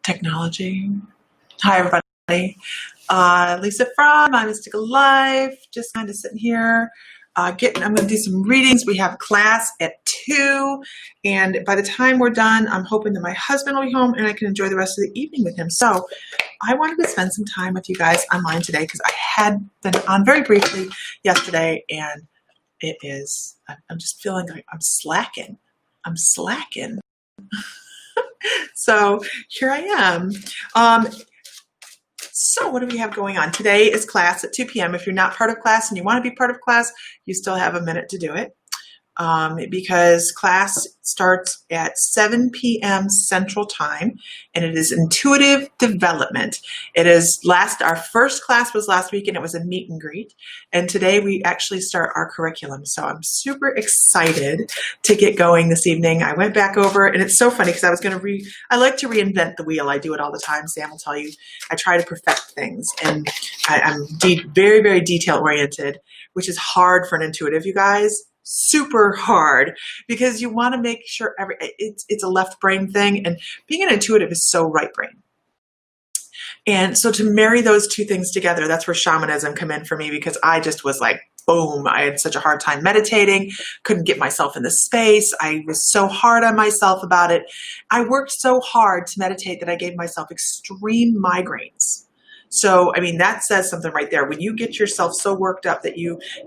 Technology. Hi, everybody. Lisa from My Mystical Life. Just kind of sitting here. I'm going to do some readings. We have class at 2. And by the time we're done, I'm hoping that my husband will be home and I can enjoy the rest of the evening with him. So I wanted to spend some time with you guys online today because I had been on very briefly yesterday, and I'm just feeling like I'm slacking. So here I am. So what do we have going on? Today is class at 2 p.m. If you're not part of class and you want to be part of class, you still have a minute to do it. Because class starts at 7 p.m. Central Time, and it is intuitive development. Our first class was last week, and it was a meet and greet. And today we actually start our curriculum. So I'm super excited to get going this evening. I went back over, and it's so funny because I like to reinvent the wheel. I do it all the time. Sam will tell you, I try to perfect things, and I'm very, very detail oriented, which is hard for an intuitive, you guys. Super hard, because you want to make sure it's a left brain thing, and being an intuitive is so right brain. And so to marry those two things together, that's where shamanism come in for me, because I just was like, boom, I had such a hard time meditating, couldn't get myself in the space. I was so hard on myself about it. I worked so hard to meditate that I gave myself extreme migraines. So, I mean, that says something right there. When you get yourself so worked up that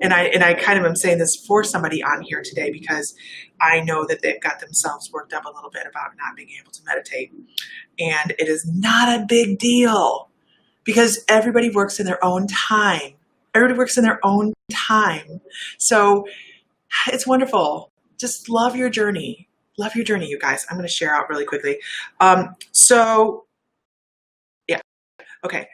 and I kind of am saying this for somebody on here today, because I know that they've got themselves worked up a little bit about not being able to meditate. And it is not a big deal, because everybody works in their own time. So it's wonderful. Just love your journey. Love your journey, you guys. I'm going to share out really quickly. Okay.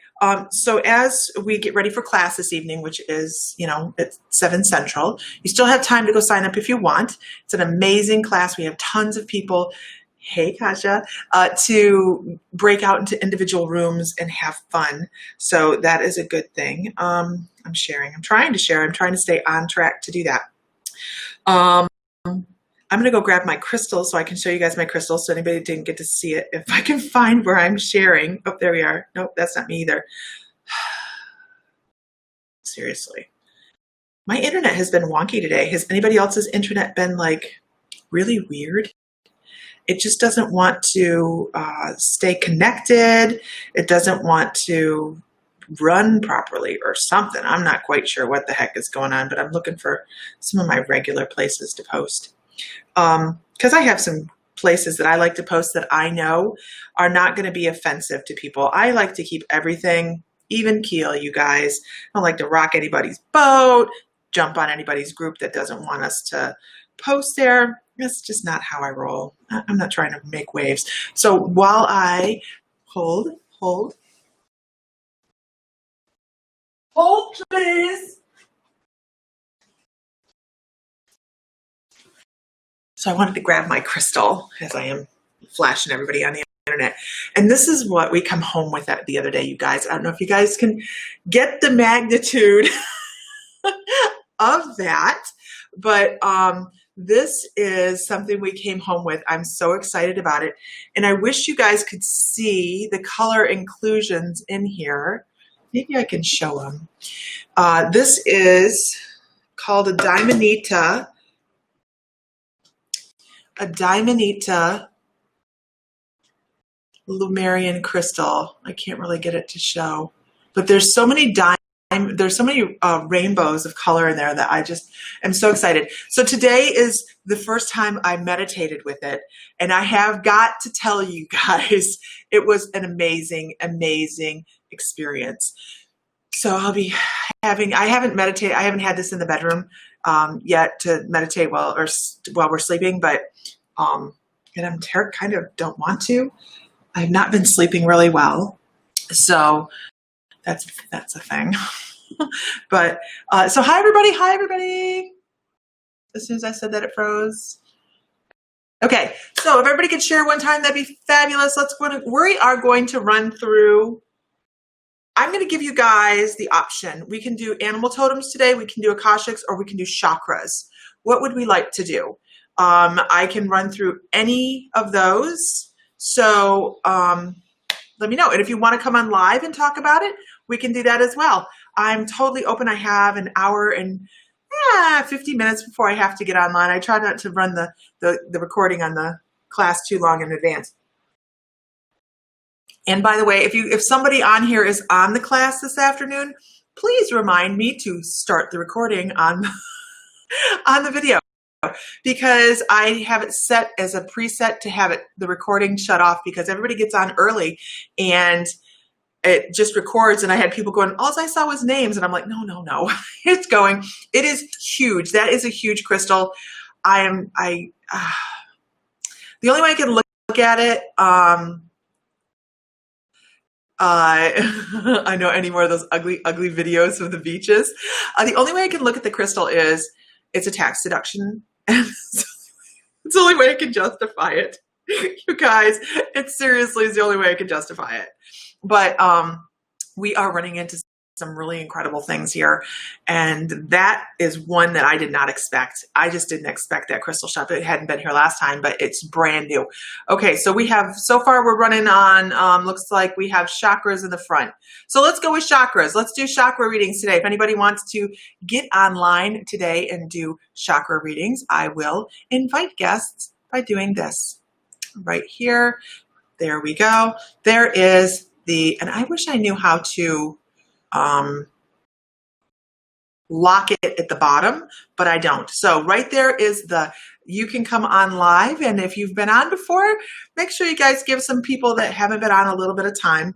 So as we get ready for class this evening, which is, it's 7 Central, you still have time to go sign up if you want. It's an amazing class. We have tons of people. Hey, Kasha, to break out into individual rooms and have fun. So that is a good thing. I'm trying to share. I'm trying to stay on track to do that. I'm going to go grab my crystals so I can show you guys my crystals, so anybody didn't get to see it. If I can find where I'm sharing. Oh, there we are. Nope, that's not me either. Seriously. My internet has been wonky today. Has anybody else's internet been like really weird? It just doesn't want to stay connected. It doesn't want to run properly or something. I'm not quite sure what the heck is going on, but I'm looking for some of my regular places to post. Because I have some places that I like to post that I know are not going to be offensive to people. I like to keep everything even keel, you guys. I don't like to rock anybody's boat, jump on anybody's group that doesn't want us to post there. That's just not how I roll. I'm not trying to make waves. So while I hold, please. So I wanted to grab my crystal, as I am flashing everybody on the internet. And this is what we come home with the other day, you guys. I don't know if you guys can get the magnitude of that, but this is something we came home with. I'm so excited about it. And I wish you guys could see the color inclusions in here. Maybe I can show them. This is called a Diamanita Lumerian crystal. I can't really get it to show, but there's so many rainbows of color in there that I just am so excited. So today is the first time I meditated with it, and I have got to tell you guys, it was an amazing, amazing experience. So I haven't meditated. I haven't had this in the bedroom yet to meditate while we're sleeping, but and I'm kind of don't want to. I've not been sleeping really well, so that's a thing. But so hi everybody. As soon as I said that, it froze. Okay, so if everybody could share one time, that'd be fabulous. We are going to run through. I'm going to give you guys the option. We can do animal totems today, we can do akashics, or we can do chakras. What would we like to do? I can run through any of those. So let me know. And if you want to come on live and talk about it, we can do that as well. I'm totally open. I have an hour and 50 minutes before I have to get online. I try not to run the recording on the class too long in advance. And by the way, if somebody on here is on the class this afternoon, please remind me to start the recording on the video, because I have it set as a preset to have the recording shut off, because everybody gets on early and it just records. And I had people going, all I saw was names. And I'm like, no, it's going. It is huge. That is a huge crystal. The only way I can look at it, I know any more of those ugly videos of the beaches. The only way I can look at the crystal is it's a tax deduction. It's the only way I can justify it. You guys, it seriously is the only way I can justify it. But we are running into some really incredible things here. And that is one that I did not expect. I just didn't expect that crystal shop. It hadn't been here last time, but it's brand new. Okay, so so far we're running on, looks like we have chakras in the front. So let's go with chakras. Let's do chakra readings today. If anybody wants to get online today and do chakra readings, I will invite guests by doing this right here. There we go. There is and I wish I knew how to lock it at the bottom, but I don't. So right there is you can come on live. And if you've been on before, make sure you guys give some people that haven't been on a little bit of time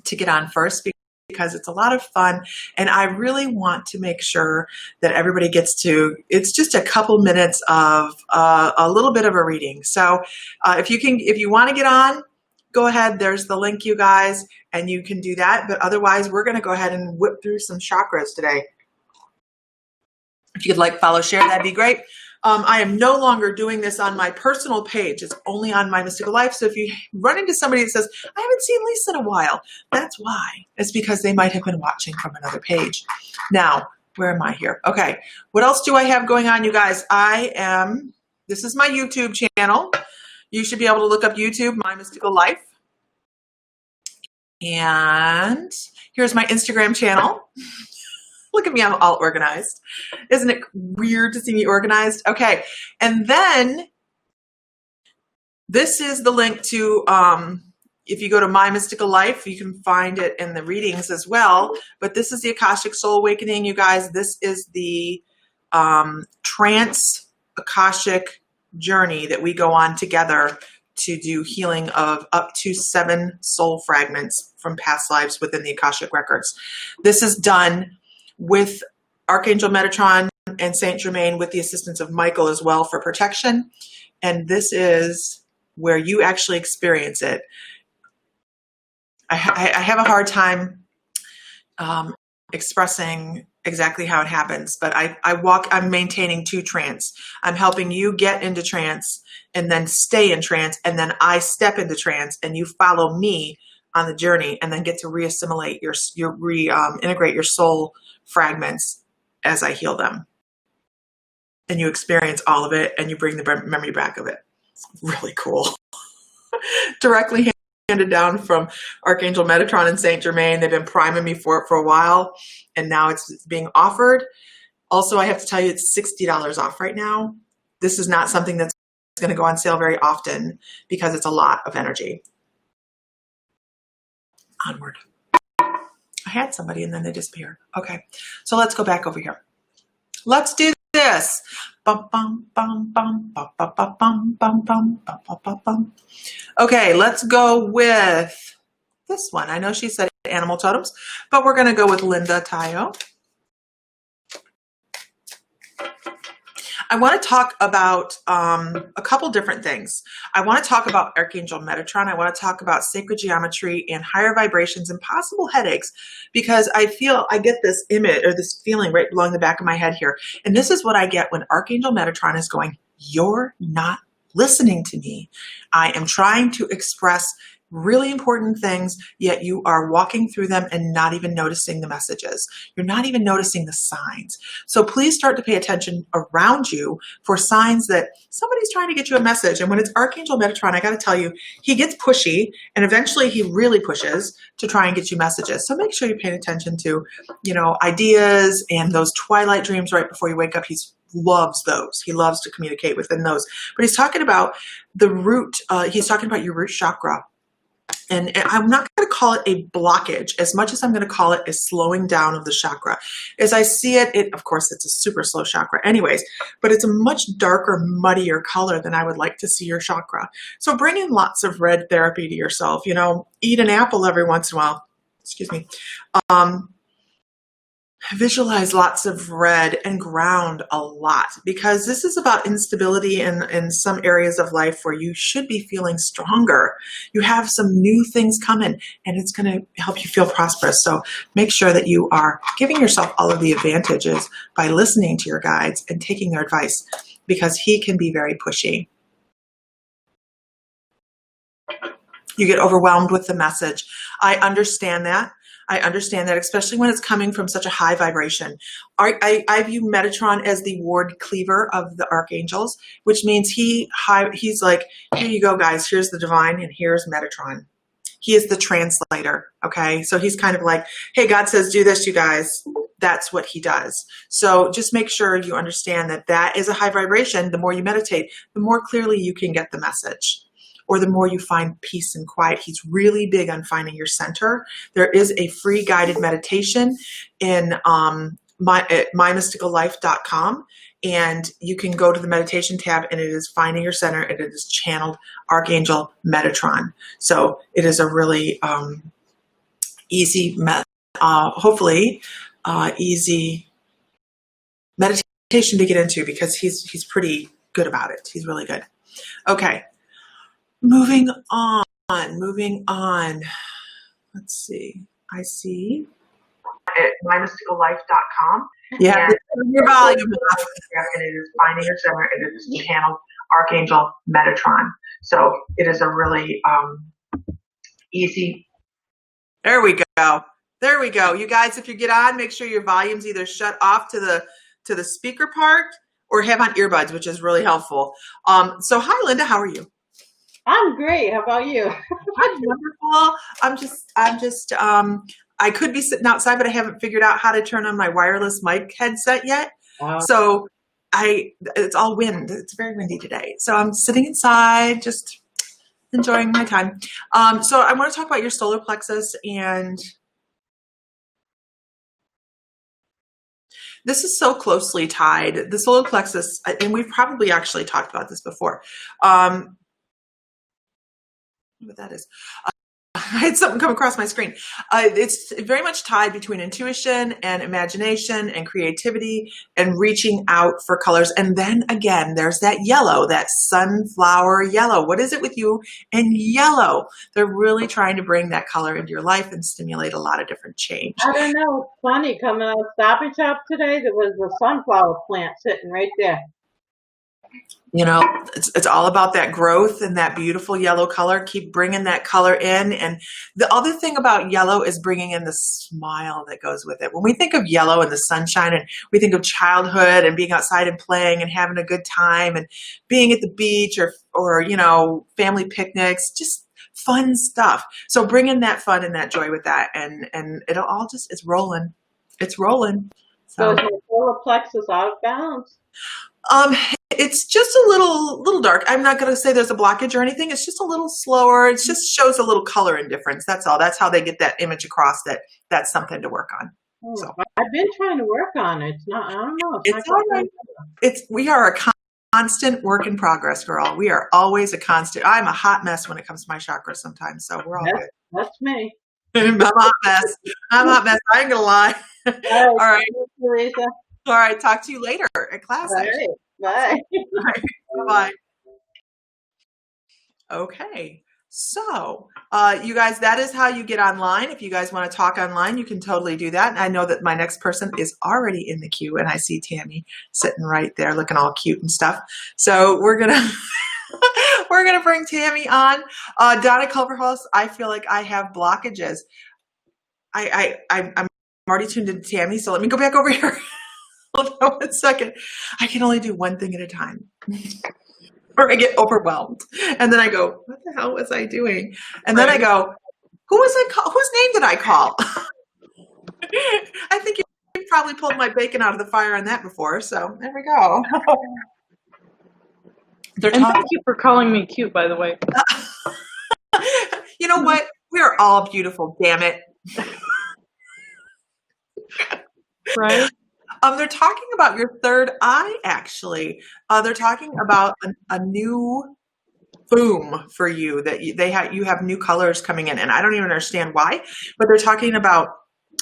to get on first, because it's a lot of fun. And I really want to make sure that everybody gets it's just a couple minutes of a little bit of a reading. So if you want to get on, go ahead. There's the link, you guys, and you can do that. But otherwise, we're going to go ahead and whip through some chakras today. If you could like, follow, share, that'd be great. I am no longer doing this on my personal page. It's only on My Mystical Life. So if you run into somebody that says, I haven't seen Lisa in a while, that's why. It's because they might have been watching from another page. Now, where am I here? Okay. What else do I have going on, you guys? This is my YouTube channel. You should be able to look up YouTube, My Mystical Life. And here's my Instagram channel. Look at me, I'm all organized. Isn't it weird to see me organized? Okay, and then this is the link to, if you go to My Mystical Life, you can find it in the readings as well. But this is the Akashic Soul Awakening, you guys. This is the trance Akashic journey that we go on together to do healing of up to 7 soul fragments from past lives within the Akashic records. This is done with Archangel Metatron and Saint Germain with the assistance of Michael as well for protection. And this is where you actually experience it. I have a hard time expressing exactly how it happens, but I'm maintaining 2 trance. I'm helping you get into trance and then stay in trance, and then I step into trance and you follow me on the journey and then get to reassimilate integrate your soul fragments as I heal them. And you experience all of it and you bring the memory back of it. It's really cool. Directly handed down from Archangel Metatron and Saint Germain. They've been priming me for it for a while, and now it's being offered. Also, I have to tell you, it's $60 off right now. This is not something that's going to go on sale very often because it's a lot of energy. Onward. I had somebody and then they disappeared. Okay, so let's go back over here. Let's do this. Bum, bum, bum, bum, bum, bum, bum, bum, bum, bum, bum, bum, bum. Okay, let's go with this one. I know she said animal totems, but we're going to go with Linda Tayo. I want to talk about a couple different things. I want to talk about Archangel Metatron. I want to talk about sacred geometry and higher vibrations and possible headaches, because I get this image or this feeling right along the back of my head here. And this is what I get when Archangel Metatron is going, you're not listening to me. I am trying to express really important things, yet you are walking through them and not even noticing the messages. You're not even noticing the signs. So please start to pay attention around you for signs that somebody's trying to get you a message. And when it's Archangel Metatron, I got to tell you, he gets pushy, and eventually he really pushes to try and get you messages. So make sure you're paying attention to, ideas and those twilight dreams right before you wake up. He loves those. He loves to communicate within those. But he's talking about the root. He's talking about your root chakra. And I'm not going to call it a blockage as much as I'm going to call it a slowing down of the chakra. As I see it, of course, it's a super slow chakra anyways, but it's a much darker, muddier color than I would like to see your chakra. So bring in lots of red therapy to yourself. Eat an apple every once in a while. Excuse me. Visualize lots of red and ground a lot, because this is about instability in some areas of life where you should be feeling stronger. You have some new things coming, and it's going to help you feel prosperous. So make sure that you are giving yourself all of the advantages by listening to your guides and taking their advice, because he can be very pushy. You get overwhelmed with the message. I understand that. Especially when it's coming from such a high vibration. I view Metatron as the ward cleaver of the archangels, which means he's like, here you go, guys. Here's the divine, and here's Metatron. He is the translator, okay? So he's kind of like, hey, God says do this, you guys. That's what he does. So just make sure you understand that that is a high vibration. The more you meditate, the more clearly you can get the message, or the more you find peace and quiet. He's really big on finding your center. There is a free guided meditation in at mymysticallife.com, and you can go to the meditation tab, and it is finding your center, and it is channeled Archangel Metatron. So it is a really easy, hopefully easy meditation to get into, because he's pretty good about it. He's really good. Okay. Moving on. Let's see. I see. At mymysticallife.com. Yeah, your volume up. And it is finding your center, and it is channeled Archangel Metatron. So it is a really easy. There we go. You guys, if you get on, make sure your volume's either shut off to the speaker part or have on earbuds, which is really helpful. So hi, Linda. How are you? I'm great. How about you? I'm wonderful. I could be sitting outside, but I haven't figured out how to turn on my wireless mic headset yet. So it's all wind. It's very windy today. So I'm sitting inside, just enjoying my time. So I want to talk about your solar plexus, and this is so closely tied. The solar plexus, and we've probably actually talked about this before. What that is. I had something come across my screen. It's very much tied between intuition and imagination and creativity and reaching out for colors. And then again, there's that yellow, that sunflower yellow. What is it with you and yellow? They're really trying to bring that color into your life and stimulate a lot of different change. I don't know. It's funny. Coming out of Stop and Shop today, there was a sunflower plant sitting right there. It's all about that growth and that beautiful yellow color. Keep bringing that color in. And the other thing about yellow is bringing in the smile that goes with it. When we think of yellow and the sunshine, and we think of childhood and being outside and playing and having a good time and being at the beach or family picnics, just fun stuff. So bring in that fun and that joy with that. And it'll all it's rolling. It's rolling. So is your solar plexus out of balance? It's just a little dark. I'm not going to say there's a blockage or anything. It's just a little slower. It just shows a little color indifference. That's all. That's how they get that image across that that's something to work on. Oh, so I've been trying to work on it. It's not, I don't know. It's all right. We are a constant work in progress, girl. We are always a constant. I'm a hot mess when it comes to my chakras sometimes. So we're all good. That's me. I'm a hot mess. I ain't going to lie. All right. Teresa. All right. Talk to you later at class. All right. Bye. All right. Bye. Okay. So, you guys, that is how you get online. If you guys want to talk online, you can totally do that. And I know that my next person is already in the queue, and I see Tammy sitting right there looking all cute and stuff. So we're going to We're going to bring Tammy on. Donna Culverhouse, I feel like I have blockages. I'm already tuned into Tammy, so let me go back over here. Hold on 1 second. I can only do one thing at a time. Or I get overwhelmed. And then I go, what the hell was I doing? And then I go, who was I call? Whose name did I call? I think you probably pulled my bacon out of the fire on that before. So there we go. And thank you for calling me cute, by the way. You know what? We are all beautiful, damn it. Right? They're talking about your third eye, actually. They're talking about a new boom for you, that you have new colors coming in, and I don't even understand why, but they're talking about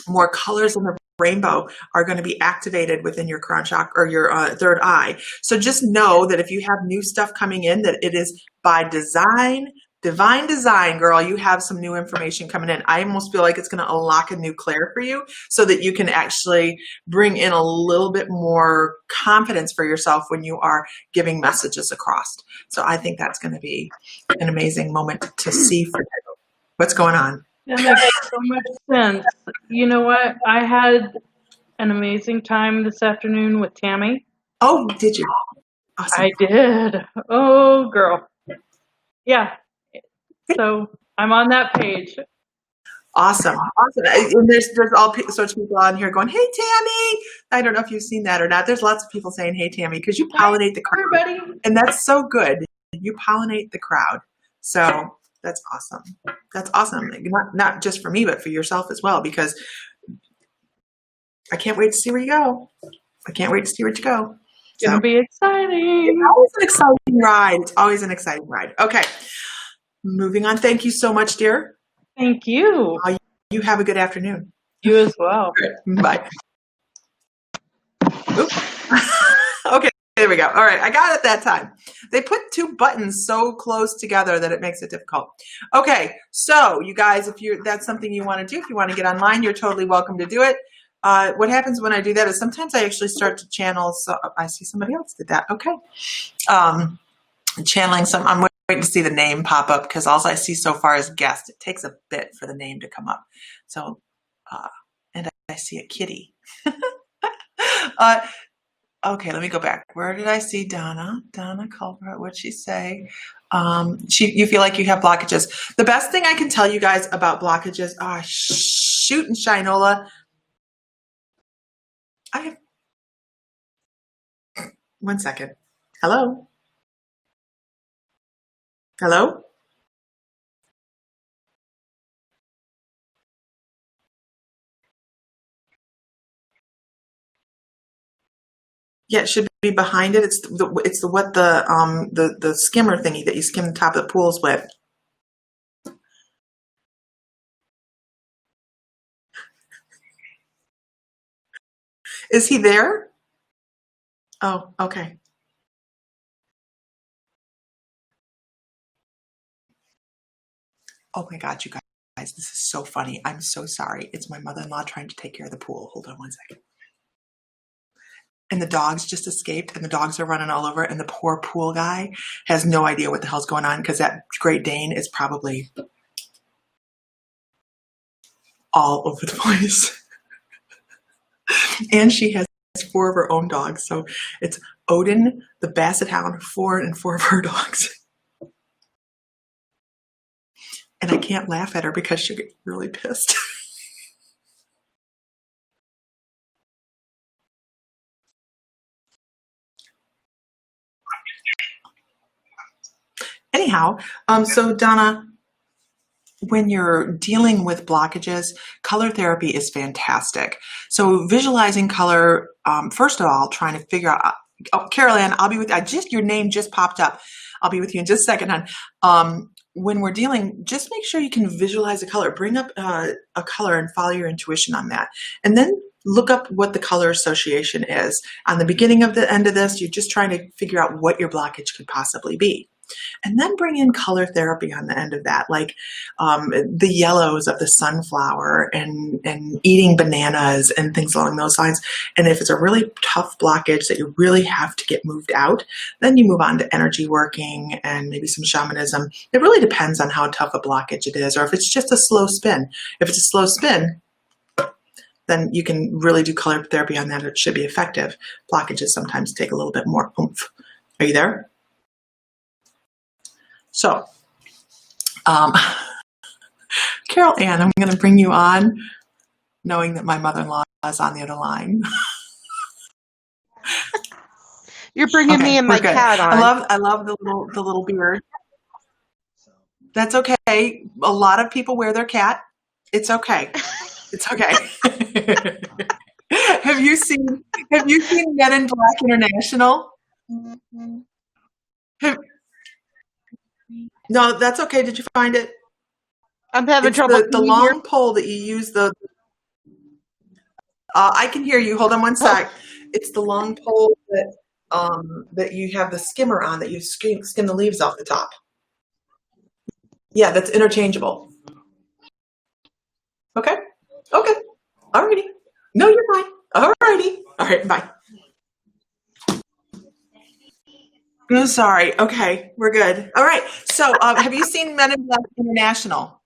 more colors in the rainbow are going to be activated within your crown chakra or your third eye. So just know that if you have new stuff coming in, that it is by design. Divine design, girl. You have some new information coming in. I almost feel like it's going to unlock a new clair for you so that you can actually bring in a little bit more confidence for yourself when you are giving messages across. So I think that's going to be an amazing moment to see for you. What's going on? That makes so much sense. You know what? I had an amazing time this afternoon with Tammy. Oh, did you? Awesome. I did. Oh, girl. Yeah. So I'm on that page. Awesome. Awesome. And there's all sorts of people on here going, hey, Tammy. I don't know if you've seen that or not. There's lots of people saying, hey, Tammy, because you pollinate the crowd. Everybody. And that's so good. You pollinate the crowd. So that's awesome. That's awesome. Not just for me, but for yourself as well, because I can't wait to see where you go. I can't wait to see where you go. It's going to be exciting. It's always an exciting ride. It's always an exciting ride. Okay. Moving on. Thank you so much, dear. Thank you. You have a good afternoon. You as well. Bye. Okay, there we go. All right, I got it that time. They put two buttons so close together that it makes it difficult. Okay, so you guys, if that's something you want to do, if you want to get online, you're totally welcome to do it. What happens when I do that is sometimes I actually start to channel. So I see somebody else did that. Okay, channeling some. I'm waiting to see the name pop up because all I see so far is guest. It takes a bit for the name to come up. So, and I see a kitty. Okay, let me go back. Where did I see Donna? Donna Culver, what'd she say? You feel like you have blockages. The best thing I can tell you guys about blockages, shoot and Shinola. I have, 1 second. Hello? Hello? Yeah, it should be behind it. It's the skimmer thingy that you skim the top of the pools with. Is he there? Oh, okay. Oh my God, you guys, this is so funny. I'm so sorry. It's my mother-in-law trying to take care of the pool. Hold on 1 second. And the dogs just escaped, and the dogs are running all over, and the poor pool guy has no idea what the hell's going on because that Great Dane is probably all over the place. And she has 4 of her own dogs. So it's Odin, the Basset Hound, 4 and 4 of her dogs. And I can't laugh at her because she'll get really pissed. Anyhow, so Donna, when you're dealing with blockages, color therapy is fantastic. So visualizing color, first of all, trying to figure out, Carol Ann, I'll be with you. Your name just popped up. I'll be with you in just a second, hon. When we're dealing, just make sure you can visualize a color. Bring up a color and follow your intuition on that. And then look up what the color association is. On the beginning of the end of this, you're just trying to figure out what your blockage could possibly be. And then bring in color therapy on the end of that, like the yellows of the sunflower and eating bananas and things along those lines. And if it's a really tough blockage that you really have to get moved out, then you move on to energy working and maybe some shamanism. It really depends on how tough a blockage it is, or if it's just a slow spin. If it's a slow spin, then you can really do color therapy on that. It should be effective. Blockages sometimes take a little bit more oomph. Are you there? So, Carol Ann, I'm going to bring you on, knowing that my mother-in-law is on the other line. You're bringing me and my cat on. I love the little beard. That's okay. A lot of people wear their cat. It's okay. It's okay. Have you seen Men in Black International? No, that's okay. Did you find it? I'm having trouble. The long pole that you use. I can hear you. Hold on one sec. It's the long pole that you have the skimmer on, that you skim the leaves off the top. Yeah, that's interchangeable. Okay. Okay. Alrighty. No, you're fine. Alrighty. All right. Bye. I'm sorry. Okay, we're good. All right. So, have you seen Men in Black International?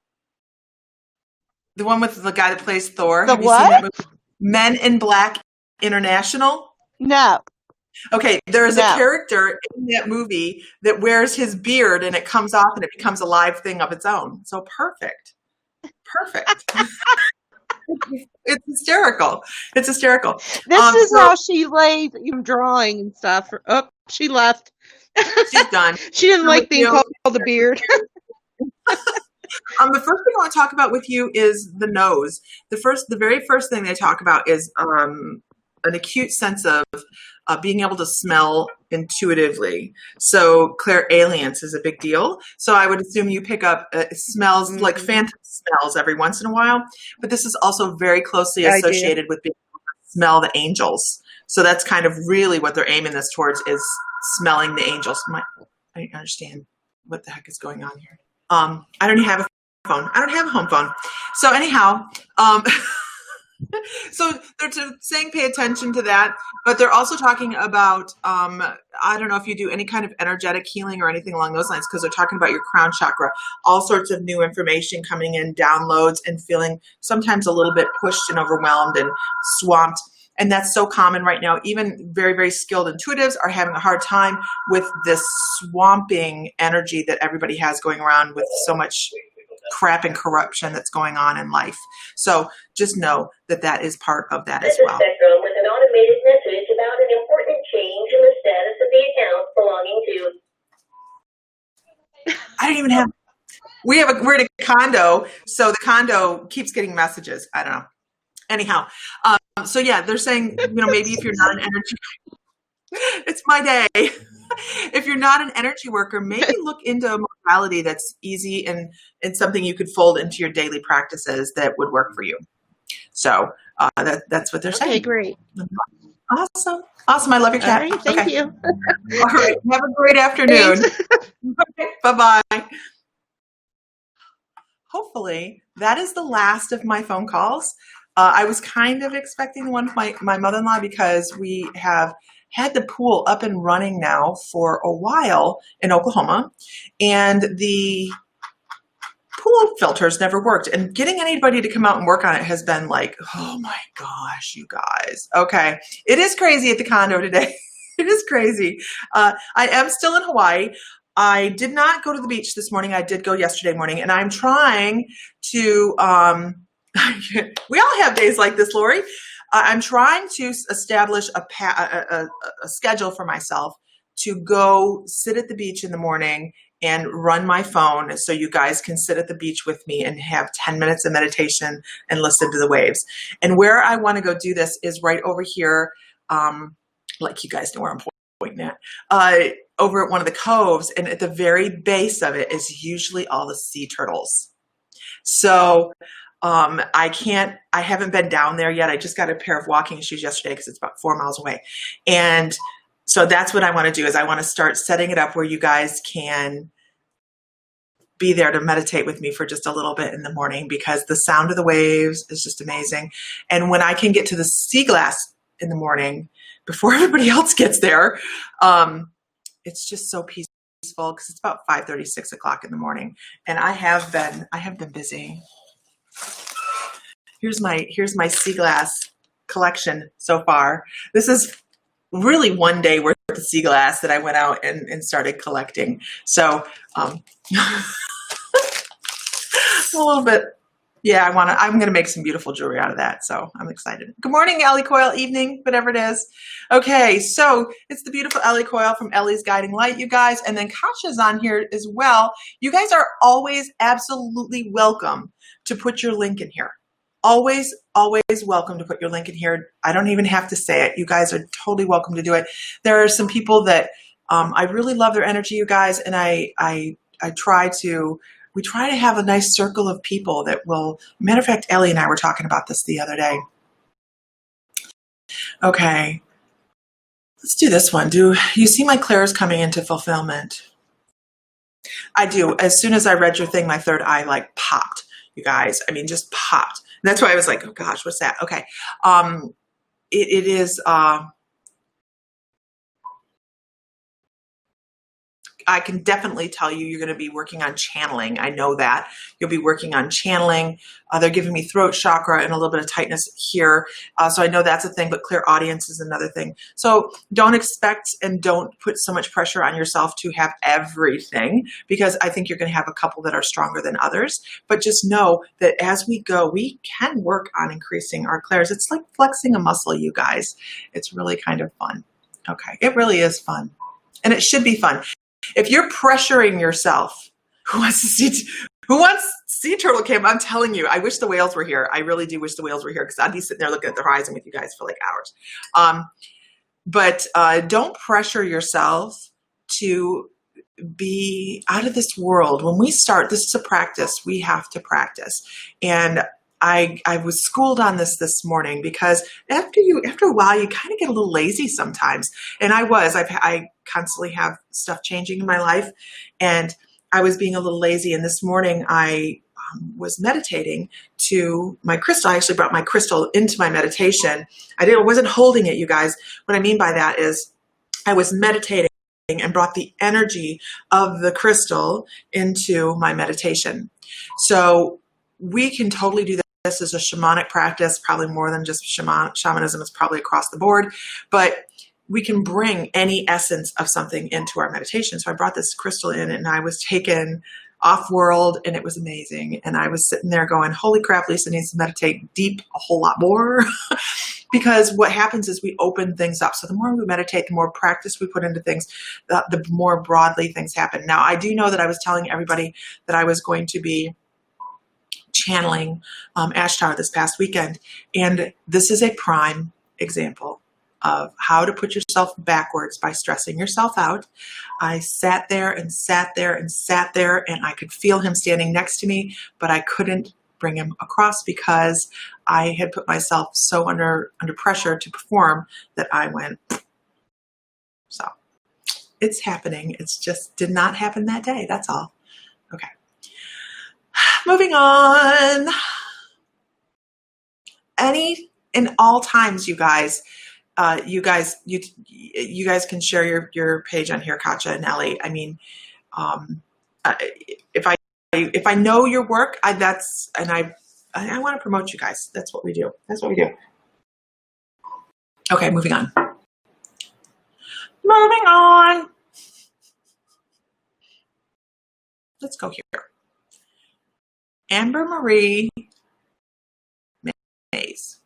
The one with the guy that plays Thor. The have you what? seen that movie? Men in Black International. No. Okay, there is a character in that movie that wears his beard and it comes off and it becomes a live thing of its own. So perfect. Perfect. It's hysterical. It's hysterical. This is how she lays, drawing and stuff. Oh, she left. She's done. She didn't like being called the beard. The first thing I want to talk about with you is the nose. The very first thing they talk about is an acute sense of being able to smell intuitively. So clairalience is a big deal. So I would assume you pick up smells like phantom smells every once in a while, but this is also very closely associated with being able to smell the angels. So that's kind of really what they're aiming this towards, is smelling the angels. I don't understand what the heck is going on here. I don't even have a phone. I don't have a home phone. So anyhow, so they're saying pay attention to that, but they're also talking about, I don't know if you do any kind of energetic healing or anything along those lines, because they're talking about your crown chakra, all sorts of new information coming in, downloads, and feeling sometimes a little bit pushed and overwhelmed and swamped. And that's so common right now. Even very, very skilled intuitives are having a hard time with this swamping energy that everybody has going around, with so much crap and corruption that's going on in life. So just know that that is part of that as well. This is Spectrum with an automated message about an important change in the status of the account belonging to. I don't even have. We're in a condo, so the condo keeps getting messages. I don't know. Anyhow, so yeah, they're saying, maybe if you're not an energy, it's my day. If you're not an energy worker, maybe look into a modality that's easy and something you could fold into your daily practices that would work for you. So that's what they're saying. Okay, great. Awesome. I love your cat. All right, thank you. All right. Have a great afternoon. Okay, bye-bye. Hopefully, that is the last of my phone calls. I was kind of expecting one with my mother-in-law, because we have had the pool up and running now for a while in Oklahoma, and the pool filters never worked. And getting anybody to come out and work on it has been like, oh my gosh, you guys. Okay. It is crazy at the condo today. It is crazy. I am still in Hawaii. I did not go to the beach this morning. I did go yesterday morning, and I'm trying to, we all have days like this, Lori. I'm trying to establish a schedule for myself to go sit at the beach in the morning and run my phone, so you guys can sit at the beach with me and have 10 minutes of meditation and listen to the waves. And where I want to go do this is right over here, like you guys know where I'm pointing at, over at one of the coves. And at the very base of it is usually all the sea turtles. So I haven't been down there yet. I just got a pair of walking shoes yesterday because it's about 4 miles away. And So that's what I want to do, is I want to start setting it up where you guys can be there to meditate with me for just a little bit in the morning, because the sound of the waves is just amazing. And when I can get to the sea glass in the morning before everybody else gets there, it's just so peaceful, because it's about 5:30, 6 o'clock in the morning. And I have been busy. Here's my sea glass collection so far. This is really one day worth of sea glass that I went out and started collecting. So a little bit, yeah, I'm going to make some beautiful jewelry out of that. So I'm excited. Good morning, Ellie Coyle, evening, whatever it is. Okay, so it's the beautiful Ellie Coyle from Ellie's Guiding Light, you guys. And then Kasha's on here as well. You guys are always absolutely welcome to put your link in here. Always, always welcome to put your link in here. I don't even have to say it. You guys are totally welcome to do it. There are some people that I really love their energy, you guys, and we try to have a nice circle of people that will, matter of fact, Ellie and I were talking about this the other day. Okay, let's do this one. Do you see my clairs coming into fulfillment? I do. As soon as I read your thing, my third eye like popped, you guys. I mean, just popped. And that's why I was like, oh gosh, what's that? Okay. It is, I can definitely tell you, you're going to be working on channeling. I know that. You'll be working on channeling. They're giving me throat chakra and a little bit of tightness here. So I know that's a thing, but clear audience is another thing. So don't expect and don't put so much pressure on yourself to have everything, because I think you're going to have a couple that are stronger than others. But just know that as we go, we can work on increasing our clairs. It's like flexing a muscle, you guys. It's really kind of fun. Okay. It really is fun. And it should be fun. If you're pressuring yourself, who wants sea turtle cam? I'm telling you, I wish the whales were here. I really do wish the whales were here, because I'd be sitting there looking at the horizon with you guys for like hours. But don't pressure yourself to be out of this world. When we start, this is a practice. We have to practice. And I was schooled on this morning, because after a while, you kind of get a little lazy sometimes. And I constantly have stuff changing in my life, and I was being a little lazy. And this morning I was meditating to my crystal. I actually brought my crystal into my meditation. I wasn't holding it, you guys. What I mean by that is I was meditating and brought the energy of the crystal into my meditation. So we can totally do that. This is a shamanic practice, probably more than just shamanism. It's probably across the board, but we can bring any essence of something into our meditation. So I brought this crystal in, and I was taken off world, and it was amazing. And I was sitting there going, holy crap, Lisa needs to meditate deep a whole lot more. Because what happens is we open things up. So the more we meditate, the more practice we put into things, the more broadly things happen. Now, I do know that I was telling everybody that I was going to be channeling Ashtar this past weekend. And this is a prime example of how to put yourself backwards by stressing yourself out. I sat there and sat there and sat there, and I could feel him standing next to me, but I couldn't bring him across because I had put myself so under pressure to perform that I went. So it's happening. It's just did not happen that day. That's all. Okay. Moving on. Any in all times, you guys can share your page on here, Katja and Ellie. I mean, if I know your work, I want to promote you guys. That's what we do. That's what we do. Okay, moving on. Moving on. Let's go here. Amber Marie Mays.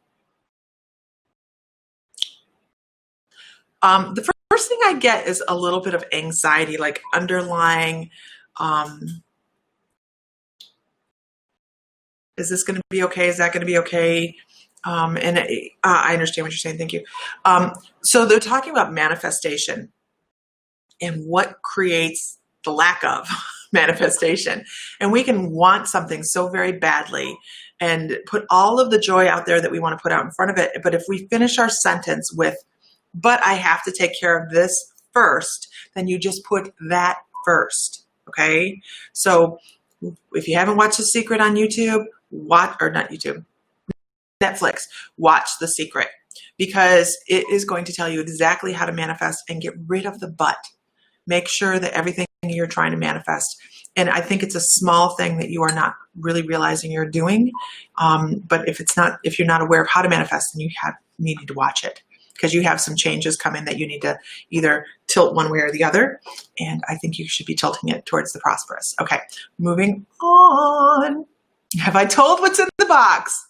The first thing I get is a little bit of anxiety, like underlying, is this going to be okay? Is that going to be okay? And I understand what you're saying. Thank you. So they're talking about manifestation and what creates the lack of manifestation. And we can want something so very badly and put all of the joy out there that we want to put out in front of it. But if we finish our sentence with but I have to take care of this first, then you just put that first. Okay. So if you haven't watched The Secret on YouTube, Netflix, watch The Secret, because it is going to tell you exactly how to manifest and get rid of the but. Make sure that everything you're trying to manifest, and I think it's a small thing that you are not really realizing you're doing. But if you're not aware of how to manifest, then you need to watch it, because you have some changes coming that you need to either tilt one way or the other. And I think you should be tilting it towards the prosperous. Okay, moving on. Have I told what's in the box?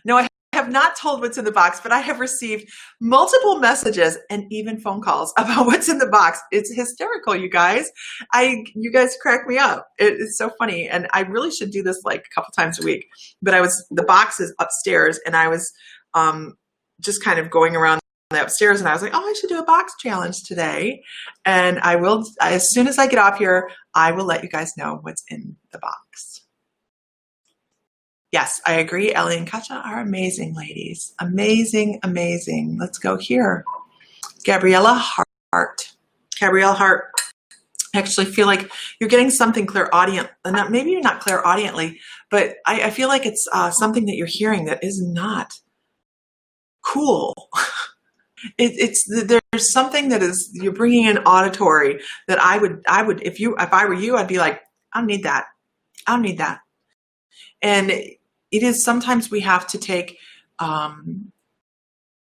No, I have not told what's in the box, but I have received multiple messages and even phone calls about what's in the box. It's hysterical, you guys. You guys crack me up. It's so funny. And I really should do this like a couple times a week. But the box is upstairs, and I was just kind of going around the upstairs, and I was like, oh, I should do a box challenge today. And I will, as soon as I get off here, I will let you guys know what's in the box. Yes, I agree. Ellie and Katja are amazing ladies. Amazing, amazing. Let's go here. Gabriella Hart. Gabriella Hart, I actually feel like you're getting something clairaudient. Maybe you're not clairaudiently, but I feel like it's something that you're hearing that is not cool. There's something that is, you're bringing in auditory that I would, if I were you, I'd be like, I don't need that. I don't need that. And it is, sometimes we have to take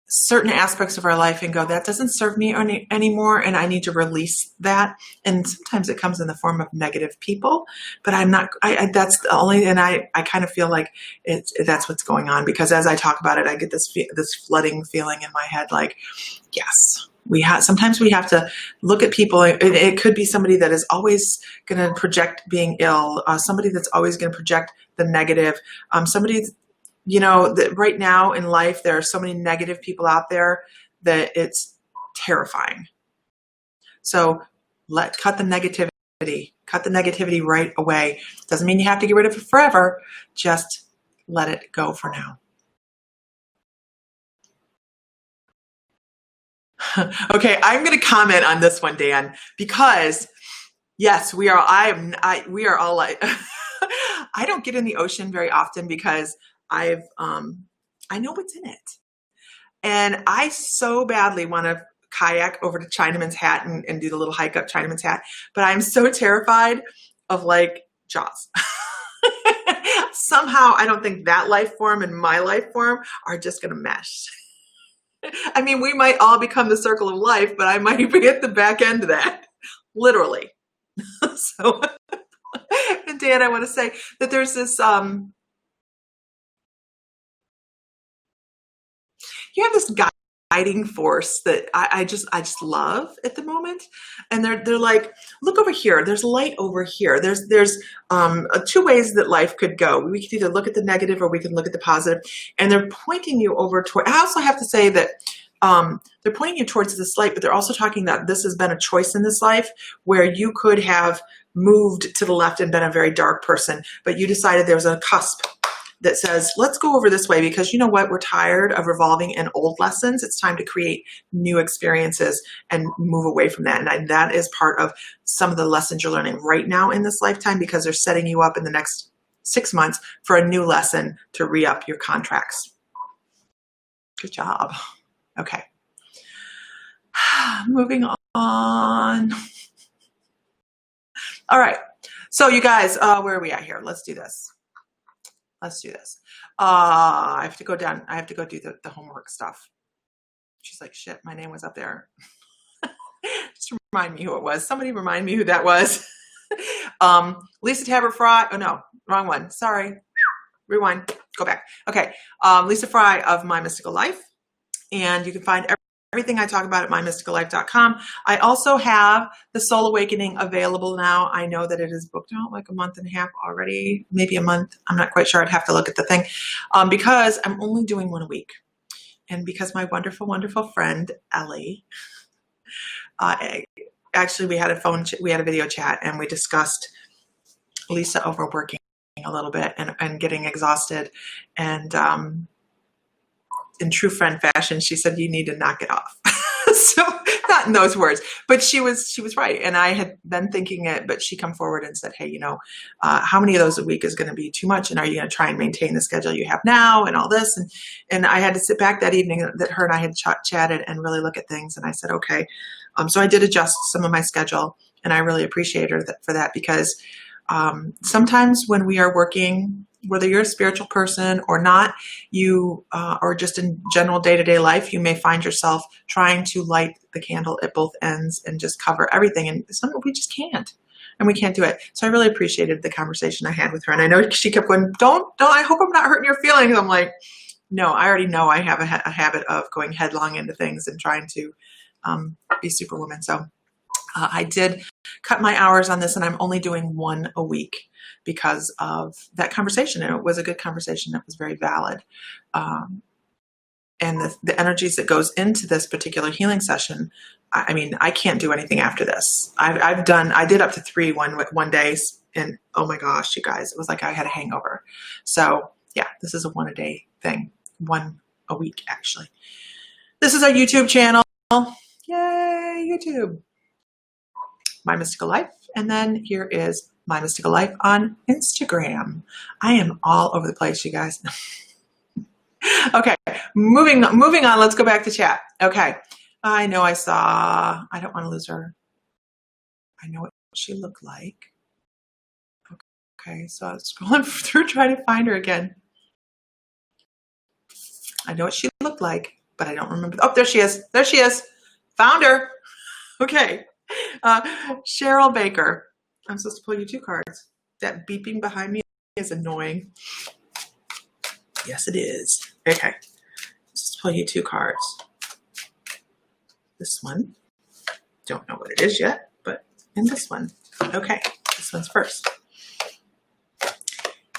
certain aspects of our life and go, that doesn't serve me anymore, and I need to release that. And sometimes it comes in the form of negative people, but that's the only, and I kind of feel like that's what's going on, because as I talk about it, I get this flooding feeling in my head, like, yes, sometimes we have to look at people. It could be somebody that is always going to project being ill, somebody that's always going to project the negative, somebody, that right now in life, there are so many negative people out there that it's terrifying. So cut the negativity right away. Doesn't mean you have to get rid of it forever. Just let it go for now. Okay, I'm going to comment on this one, Dan, because yes, we are all like, I don't get in the ocean very often because I know what's in it. And I so badly want to kayak over to Chinaman's Hat and do the little hike up Chinaman's Hat, but I'm so terrified of like Jaws. Somehow I don't think that life form and my life form are just going to mesh. I mean, we might all become the circle of life, but I might be at the back end of that, literally. So, and Dan, I want to say that there's this, you have this guiding force that I just love at the moment. And they're like, look over here. There's light over here. There's two ways that life could go. We could either look at the negative or we can look at the positive. And they're pointing you over toward, I also have to say that they're pointing you towards this light, but they're also talking that this has been a choice in this life where you could have moved to the left and been a very dark person, but you decided there was a cusp that says, let's go over this way, because you know what? We're tired of revolving in old lessons. It's time to create new experiences and move away from that. And that is part of some of the lessons you're learning right now in this lifetime, because they're setting you up in the next 6 months for a new lesson to re-up your contracts. Good job. Okay. Moving on. All right. So you guys, where are we at here? Let's do this. I have to go down. I have to go do the homework stuff. She's like, shit, my name was up there. Just remind me who it was. Somebody remind me who that was. Lisa Tabor Fry. Oh no, wrong one. Sorry. Rewind. Go back. Okay. Lisa Fry of My Mystical Life. And you can find everything I talk about at mymysticallife.com. I also have the Soul Awakening available now. I know that it is booked out like a month and a half already, maybe a month. I'm not quite sure. I'd have to look at the thing because I'm only doing one a week. And because my wonderful, wonderful friend, Ellie, actually we had a video chat and we discussed Lisa overworking a little bit and getting exhausted. And in true friend fashion, she said, you need to knock it off. So not in those words, but she was right. And I had been thinking it, but she come forward and said, hey, how many of those a week is going to be too much? And are you going to try and maintain the schedule you have now and all this? And I had to sit back that evening that her and I had chatted and really look at things. And I said, okay. So I did adjust some of my schedule, and I really appreciate her for that, because sometimes when we are working, whether you're a spiritual person or not, or just in general day-to-day life, you may find yourself trying to light the candle at both ends and just cover everything. And we just can't. And we can't do it. So I really appreciated the conversation I had with her. And I know she kept going, don't, I hope I'm not hurting your feelings. I'm like, no, I already know I have a habit of going headlong into things and trying to be superwoman. So I did cut my hours on this, and I'm only doing one a week because of that conversation. And it was a good conversation that was very valid. And the energies that goes into this particular healing session, I mean, I can't do anything after this. I did up to 3 one day, and oh my gosh, you guys, it was like I had a hangover. So yeah, this is a 1 a day thing, 1 a week actually. This is our YouTube channel. Yay, YouTube. My Mystical Life. And then here is My Mystical Life on Instagram. I am all over the place, you guys. Okay, moving on. Let's go back to chat. Okay, I know I don't want to lose her. I know what she looked like. Okay, so I was scrolling through trying to find her again. I know what she looked like, but I don't remember. Oh, there she is. There she is. Found her. Okay. Cheryl Baker. I'm supposed to pull you 2 cards. That beeping behind me is annoying. Yes, it is. Okay. Just pull you 2 cards. This one. Don't know what it is yet, but in this one. Okay. This one's first.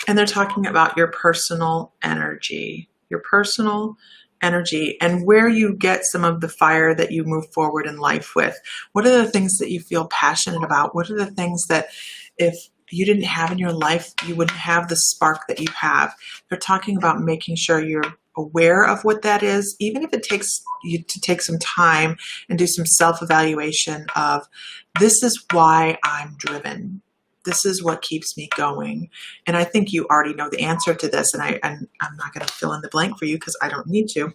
And they're talking about your personal energy. Your personal energy and where you get some of the fire that you move forward in life with. What are the things that you feel passionate about? What are the things that if you didn't have in your life, you wouldn't have the spark that you have? They're talking about making sure you're aware of what that is, even if it takes you to take some time and do some self-evaluation of, this is why I'm driven. This is what keeps me going. And I think you already know the answer to this, and I'm not going to fill in the blank for you because I don't need to,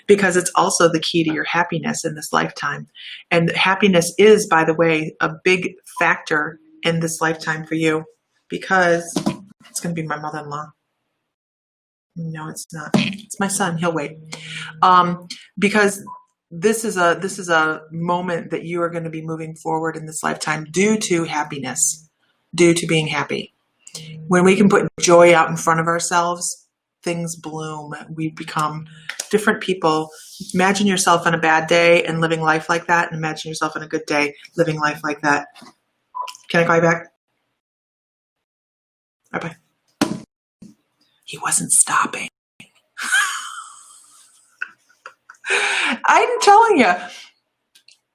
because it's also the key to your happiness in this lifetime. And happiness is, by the way, a big factor in this lifetime for you, because it's going to be my mother-in-law. No, it's not. It's my son. He'll wait. Because this is a moment that you are going to be moving forward in this lifetime due to happiness. Due to being happy. When we can put joy out in front of ourselves, things bloom. We become different people. Imagine yourself on a bad day and living life like that, and imagine yourself on a good day living life like that. Can I call you back? Bye-bye. He wasn't stopping. I'm telling you,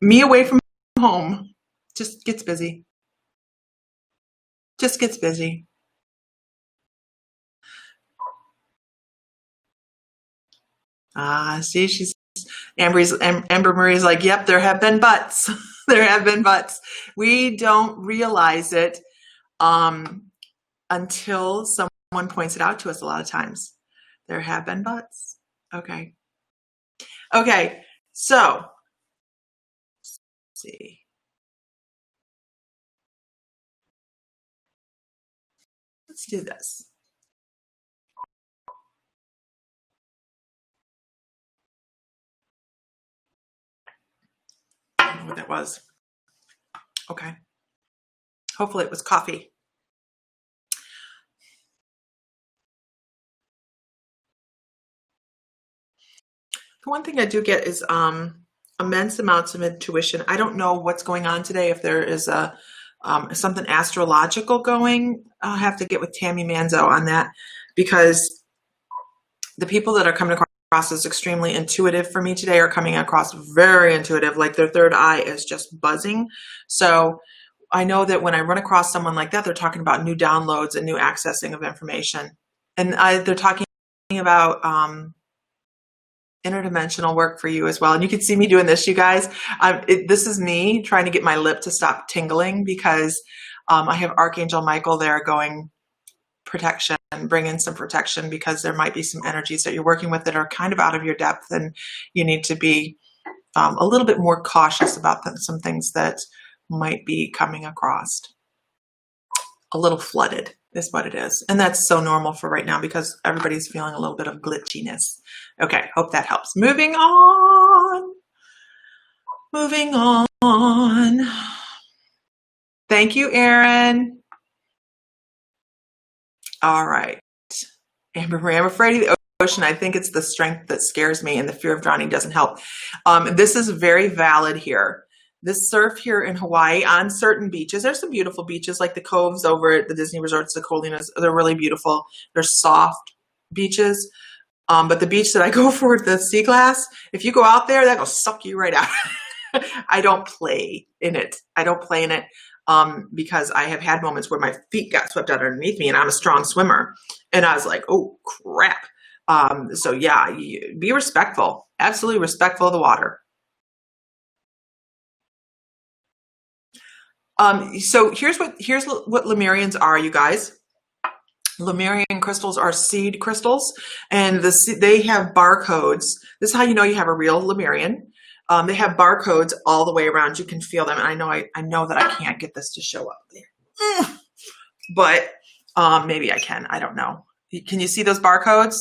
me away from home just gets busy. Just gets busy. See, Amber Marie's like, yep, there have been buts. There have been buts. We don't realize it until someone points it out to us a lot of times. There have been buts. Okay. Okay, so let's see. Let's do this. I don't know what that was. Okay. Hopefully it was coffee. The one thing I do get is immense amounts of intuition. I don't know what's going on today. If there is something astrological going, I'll have to get with Tammy Manzo on that, because the people that are coming across as extremely intuitive for me today are coming across very intuitive, like their third eye is just buzzing. So I know that when I run across someone like that, they're talking about new downloads and new accessing of information. And they're talking about interdimensional work for you as well. And you can see me doing this, you guys. This is me trying to get my lip to stop tingling because I have Archangel Michael there going protection, bring in some protection because there might be some energies that you're working with that are kind of out of your depth, and you need to be a little bit more cautious about some things that might be coming across. A little flooded is what it is. And that's so normal for right now because everybody's feeling a little bit of glitchiness. Okay, hope that helps. Moving on. Moving on. Thank you, Aaron. All right. Amber Marie, I'm afraid of the ocean. I think it's the strength that scares me, and the fear of drowning doesn't help. This is very valid here. This surf here in Hawaii on certain beaches, there's some beautiful beaches like the coves over at the Disney resorts, the Colinas. They're really beautiful. They're soft beaches. But the beach that I go for, the sea glass, if you go out there, that'll suck you right out. I don't play in it. Because I have had moments where my feet got swept out underneath me, and I'm a strong swimmer. And I was like, oh, crap. So yeah, be respectful. Absolutely respectful of the water. So here's what Lemurians are, you guys. Lemurian crystals are seed crystals, and they have barcodes. This is how you know you have a real Lemurian. They have barcodes all the way around. You can feel them. And I know that I can't get this to show up there, but maybe I can. I don't know. Can you see those barcodes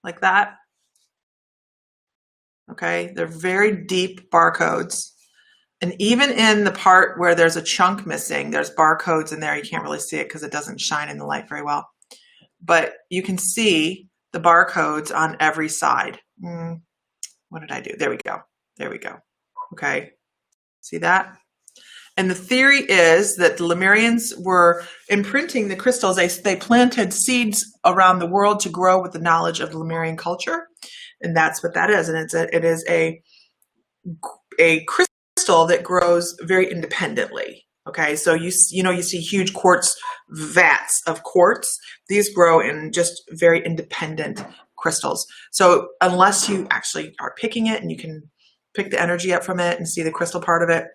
like that? Okay, they're very deep barcodes. And even in the part where there's a chunk missing, there's barcodes in there. You can't really see it because it doesn't shine in the light very well. But you can see the barcodes on every side. What did I do? There we go. There we go. Okay. See that? And the theory is that the Lemurians were imprinting the crystals. They planted seeds around the world to grow with the knowledge of the Lemurian culture. And that's what that is. And it is a crystal that grows very independently. Okay, so you see huge quartz vats of quartz. These grow in just very independent crystals. So unless you actually are picking it and you can pick the energy up from it and see the crystal part of it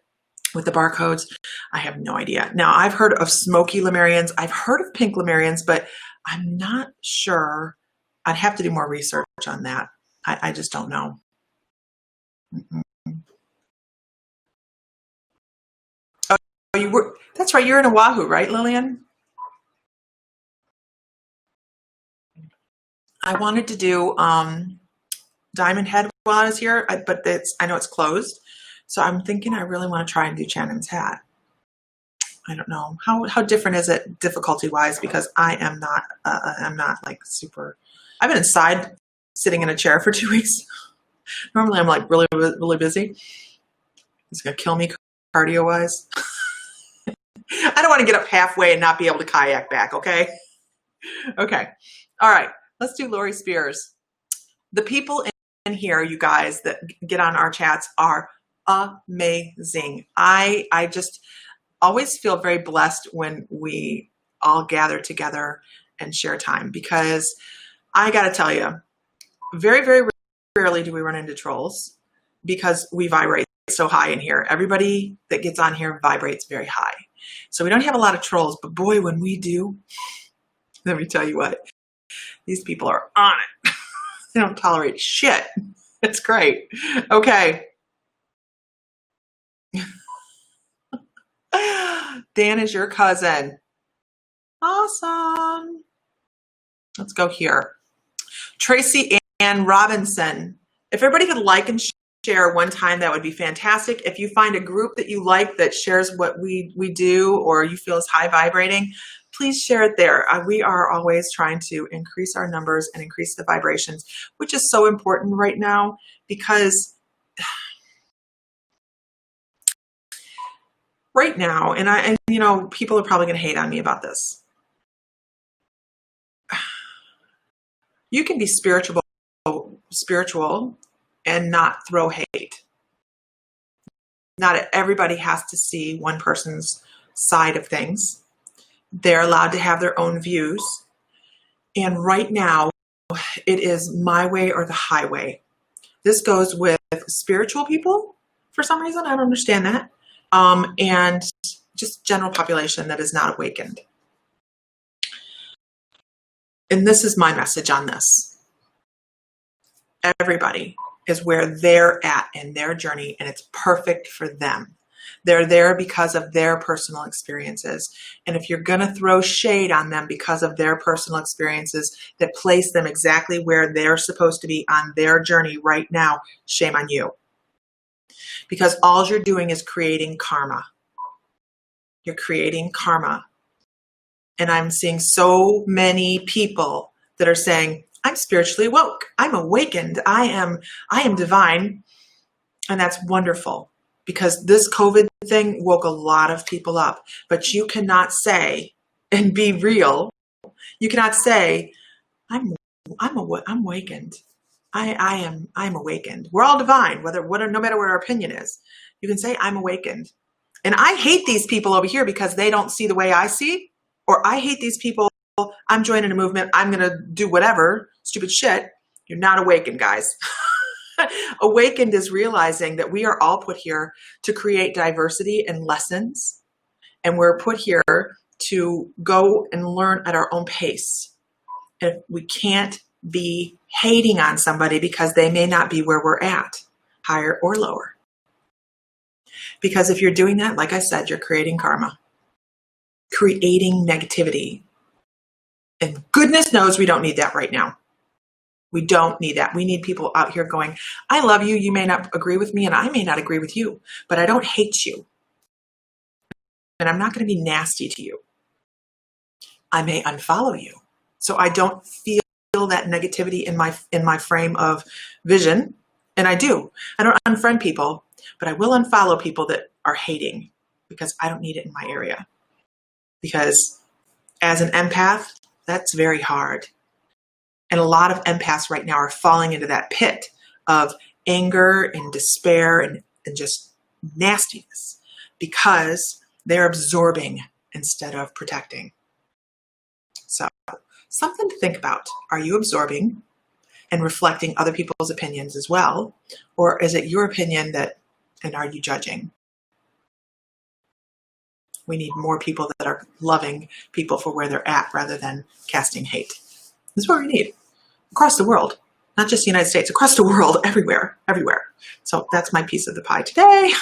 with the barcodes, I have no idea. Now, I've heard of smoky Lemurians. I've heard of pink Lemurians, but I'm not sure. I'd have to do more research on that. I just don't know. That's right. You're in Oahu, right, Lillian? I wanted to do Diamond Head while I was here, but I know it's closed. So I'm thinking I really want to try and do Shannon's Hat. I don't know. How different is it difficulty-wise? Because I'm not like super. I've been inside sitting in a chair for 2 weeks. Normally I'm like really, really busy. It's going to kill me cardio-wise. I don't want to get up halfway and not be able to kayak back, okay? Okay. All right. Let's do Lori Spears. The people in here, you guys, that get on our chats are amazing. I just always feel very blessed when we all gather together and share time, because I got to tell you, very, very rarely do we run into trolls because we vibrate so high in here. Everybody that gets on here vibrates very high. So we don't have a lot of trolls, but boy, when we do, let me tell you what, these people are on it. They don't tolerate shit. It's great. Okay. Dan is your cousin. Awesome. Let's go here. Tracy Ann Robinson. If everybody could like and share one time, that would be fantastic. If you find a group that you like that shares what we do, or you feel is high vibrating, please share it there. We are always trying to increase our numbers and increase the vibrations, which is so important right now, because right now, and you know, people are probably going to hate on me about this. You can be spiritual and not throw hate. Not everybody has to see one person's side of things. They're allowed to have their own views. And right now, it is my way or the highway. This goes with spiritual people for some reason. I don't understand that. And just general population that is not awakened. And this is my message on this. Everybody is where they're at in their journey, and it's perfect for them. They're there because of their personal experiences. And if you're going to throw shade on them because of their personal experiences that place them exactly where they're supposed to be on their journey right now, shame on you. Because all you're doing is creating karma. You're creating karma. And I'm seeing so many people that are saying, I'm spiritually woke. I'm awakened. I am divine. And that's wonderful, because this COVID thing woke a lot of people up. But you cannot say and be real. You cannot say, I'm awakened. I'm awakened. We're all divine, no matter what our opinion is. You can say I'm awakened. And I hate these people over here because they don't see the way I see, or I hate these people. I'm joining a movement. I'm going to do whatever stupid shit. You're not awakened, guys. Awakened is realizing that we are all put here to create diversity and lessons. And we're put here to go and learn at our own pace. And we can't be hating on somebody because they may not be where we're at, higher or lower. Because if you're doing that, like I said, you're creating karma, creating negativity. And goodness knows we don't need that right now. We don't need that. We need people out here going, I love you. You may not agree with me and I may not agree with you, but I don't hate you. And I'm not going to be nasty to you. I may unfollow you. So I don't feel that negativity in my frame of vision. And I do. I don't unfriend people, but I will unfollow people that are hating because I don't need it in my area. Because as an empath, that's very hard. And a lot of empaths right now are falling into that pit of anger and despair and just nastiness because they're absorbing instead of protecting. So something to think about. Are you absorbing and reflecting other people's opinions as well? Or is it your opinion and are you judging? We need more people that are loving people for where they're at rather than casting hate. This is what we need across the world, not just the United States, across the world, everywhere. So that's my piece of the pie today.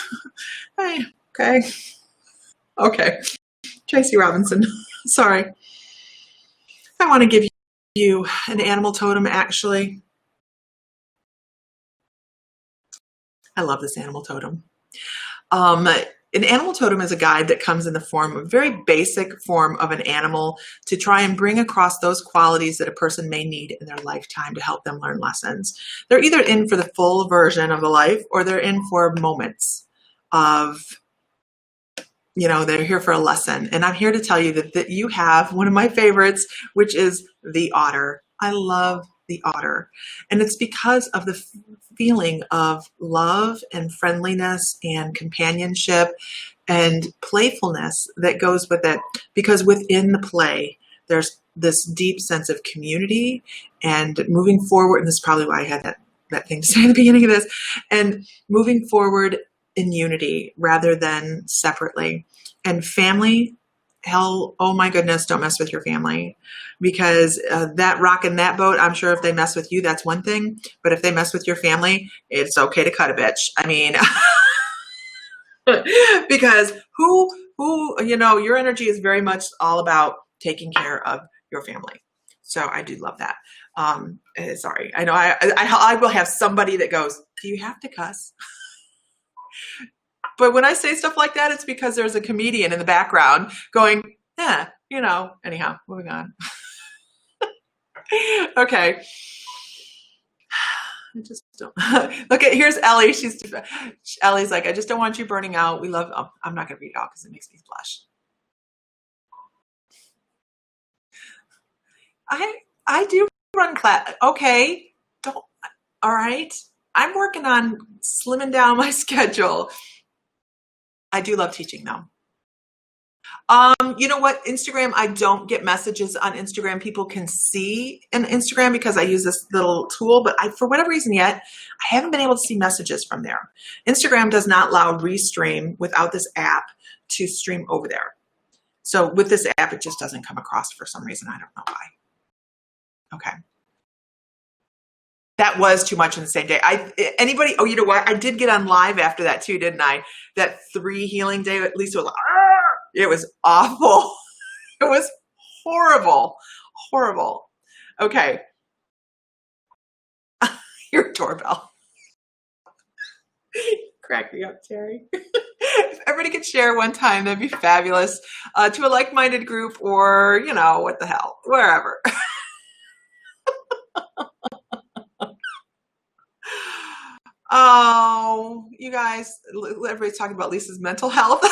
Okay. Tracy Robinson, sorry. I want to give you an animal totem, actually. I love this animal totem. An animal totem is a guide that comes in the form, a very basic form of an animal to try and bring across those qualities that a person may need in their lifetime to help them learn lessons. They're either in for the full version of the life or they're in for moments of, they're here for a lesson. And I'm here to tell you that you have one of my favorites, which is the otter. I love the otter. And it's because of the feeling of love and friendliness and companionship and playfulness that goes with it. Because within the play, there's this deep sense of community and moving forward. And this is probably why I had that thing to say at the beginning of this. And moving forward in unity rather than separately. And family, hell, oh my goodness, don't mess with your family. Because that rocking that boat, I'm sure if they mess with you, that's one thing. But if they mess with your family, it's okay to cut a bitch. I mean, because your energy is very much all about taking care of your family. So I do love that. Sorry, I know I will have somebody that goes, do you have to cuss? But when I say stuff like that, it's because there's a comedian in the background going, yeah, anyhow, moving on. Okay. I just don't. Look at, here's Ellie. Ellie's like, I just don't want you burning out. We love, I'm not going to read it all because it makes me blush. I do run class. Okay. All right. I'm working on slimming down my schedule. I do love teaching though. You know what? Instagram, I don't get messages on Instagram. People can see in Instagram because I use this little tool, but for whatever reason yet, I haven't been able to see messages from there. Instagram does not allow restream without this app to stream over there. So with this app, it just doesn't come across for some reason. I don't know why. Okay. That was too much in the same day. Oh, you know what? I did get on live after that too, didn't I? That 3 healing day, at least it was like, it was awful. It was horrible. Horrible. Okay. Your doorbell. Crack me up, Terry. If everybody could share one time, that'd be fabulous. To a like-minded group or, you know, what the hell, wherever. Oh, you guys, everybody's talking about Lisa's mental health.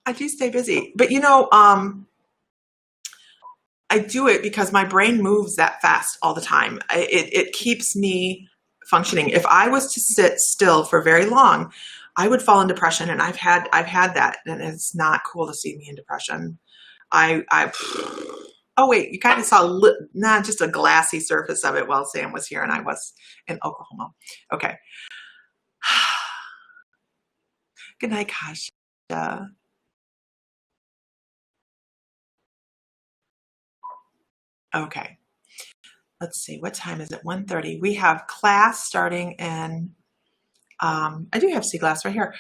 I do stay busy, but you know, I do it because my brain moves that fast all the time. It keeps me functioning. If I was to sit still for very long, I would fall in depression, and I've had that, and it's not cool to see me in depression. Oh wait, you kind of saw not just a glassy surface of it while Sam was here and I was in Oklahoma. Okay. Good night, Kasha. Okay. Let's see. What time is it? 1:30. We have class starting in, I do have sea glass right here.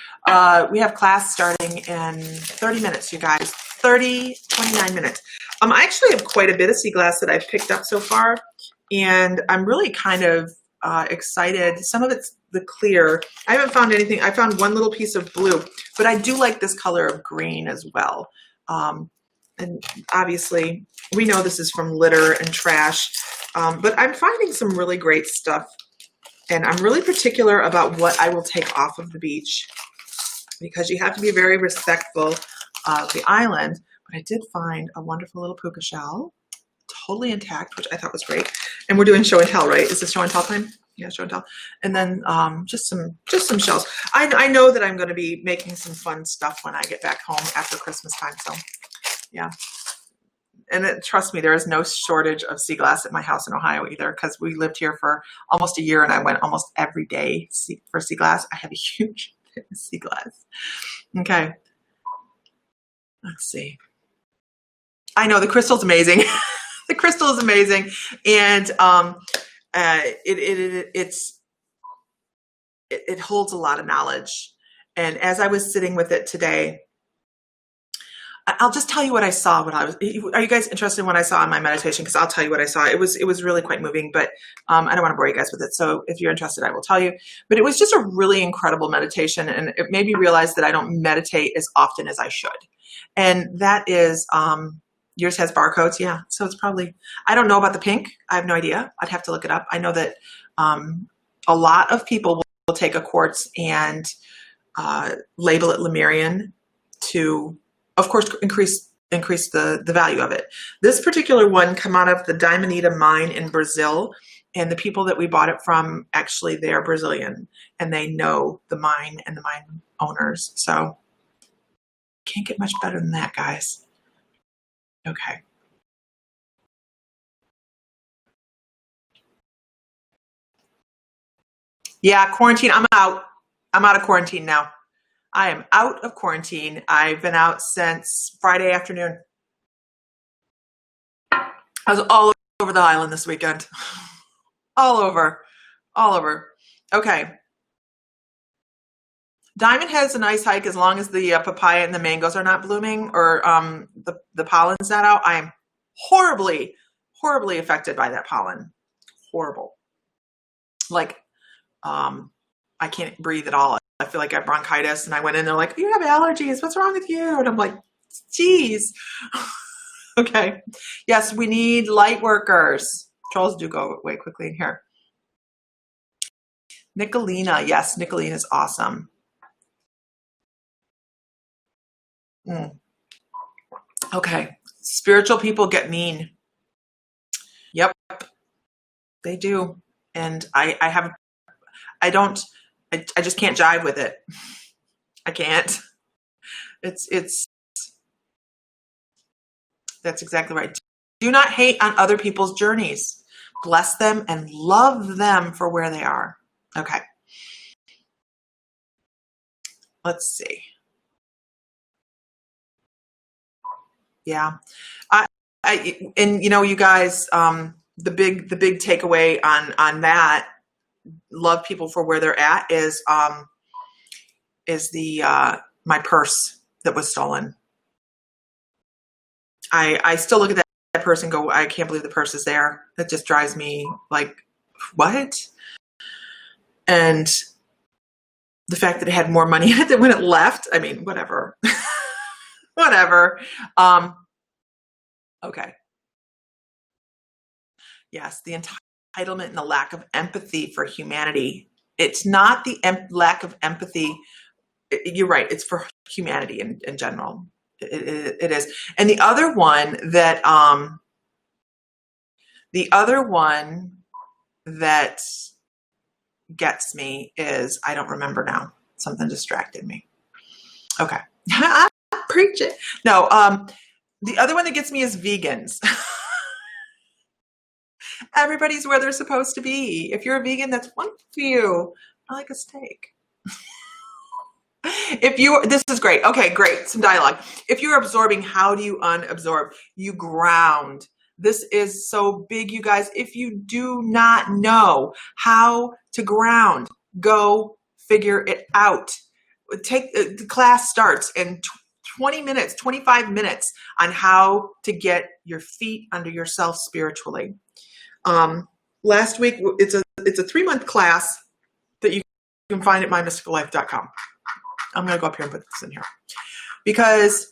We have class starting in 30 minutes, you guys. 29 minutes. I actually have quite a bit of sea glass that I've picked up so far, and I'm really kind of excited. Some of it's the clear. I haven't found anything. I found one little piece of blue, but I do like this color of green as well. And obviously, we know this is from litter and trash, but I'm finding some really great stuff, and I'm really particular about what I will take off of the beach because you have to be very respectful of the island. But I did find a wonderful little puka shell, totally intact, which I thought was great. And we're doing show and tell, right? Is this show and tell time? Yeah, show and tell. And then just some shells. I know that I'm going to be making some fun stuff when I get back home after Christmas time. So yeah. And trust me, there is no shortage of sea glass at my house in Ohio either, because we lived here for almost a year and I went almost every day for sea glass. I have a huge sea glass. Okay. Let's see. I know the crystal's amazing. The crystal is amazing. And it holds a lot of knowledge. And as I was sitting with it today, I'll just tell you what I saw when I was, are you guys interested in what I saw in my meditation? Because I'll tell you what I saw. It was really quite moving, but I don't want to bore you guys with it. So if you're interested, I will tell you. But it was just a really incredible meditation, and it made me realize that I don't meditate as often as I should. And that is, yours has barcodes. Yeah. So it's probably, I don't know about the pink. I have no idea. I'd have to look it up. I know that a lot of people will take a quartz and label it Lemurian to, of course, increase the value of it. This particular one come out of the Diamanita mine in Brazil, and the people that we bought it from, actually, they are Brazilian, and they know the mine and the mine owners. So can't get much better than that, guys. Okay. Yeah, quarantine. I'm out. I'm out of quarantine now. I am out of quarantine. I've been out since Friday afternoon. I was all over the island this weekend. All over. Okay. Diamond has a nice hike as long as the papaya and the mangoes are not blooming, or the pollen's not out. I am horribly affected by that pollen. Horrible. Like, I can't breathe at all. I feel like I have bronchitis, and I went in there like, you have allergies. What's wrong with you? And I'm like, geez. Okay. Yes, we need light workers. Trolls do go away quickly in here. Nicolina. Yes, Nicolina is awesome. Okay. Spiritual people get mean. Yep. They do. And I don't I just can't jive with it. I can't. That's exactly right. Do not hate on other people's journeys. Bless them and love them for where they are. Okay. Let's see. Yeah. And you know, you guys, the big takeaway on that, love people for where they're at, is the my purse that was stolen. I still look at that purse and go, I can't believe the purse is there. That just drives me like, what? And the fact that it had more money in it than when it left, I mean, whatever. Whatever. Okay. Yes, the entitlement and the lack of empathy for humanity. It's not the lack of empathy. You're right. It's for humanity in general. It is. And the other one that gets me is, I don't remember now. Something distracted me. Okay. Preach it. No, the other one that gets me is vegans. Everybody's where they're supposed to be. If you're a vegan, that's one for you. I like a steak. This is great. Okay, great. Some dialogue. If you're absorbing, how do you unabsorb? You ground. This is so big, you guys. If you do not know how to ground, go figure it out. The class starts in 20 minutes, 25 minutes on how to get your feet under yourself spiritually. Last week, it's a 3-month class that you can find at mymysticallife.com. I'm going to go up here and put this in here because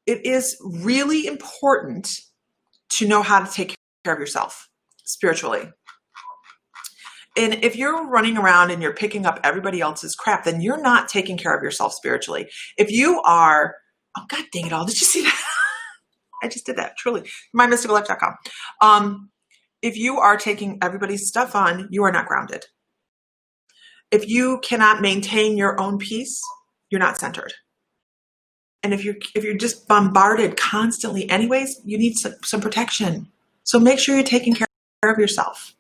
it is really important to know how to take care of yourself spiritually. And if you're running around and you're picking up everybody else's crap, then you're not taking care of yourself spiritually. If you are, oh, God dang it all. Did you see that? I just did that, truly. mymysticallife.com. If you are taking everybody's stuff on, you are not grounded. If you cannot maintain your own peace, you're not centered. And if you're just bombarded constantly anyways, you need some protection. So make sure you're taking care of yourself.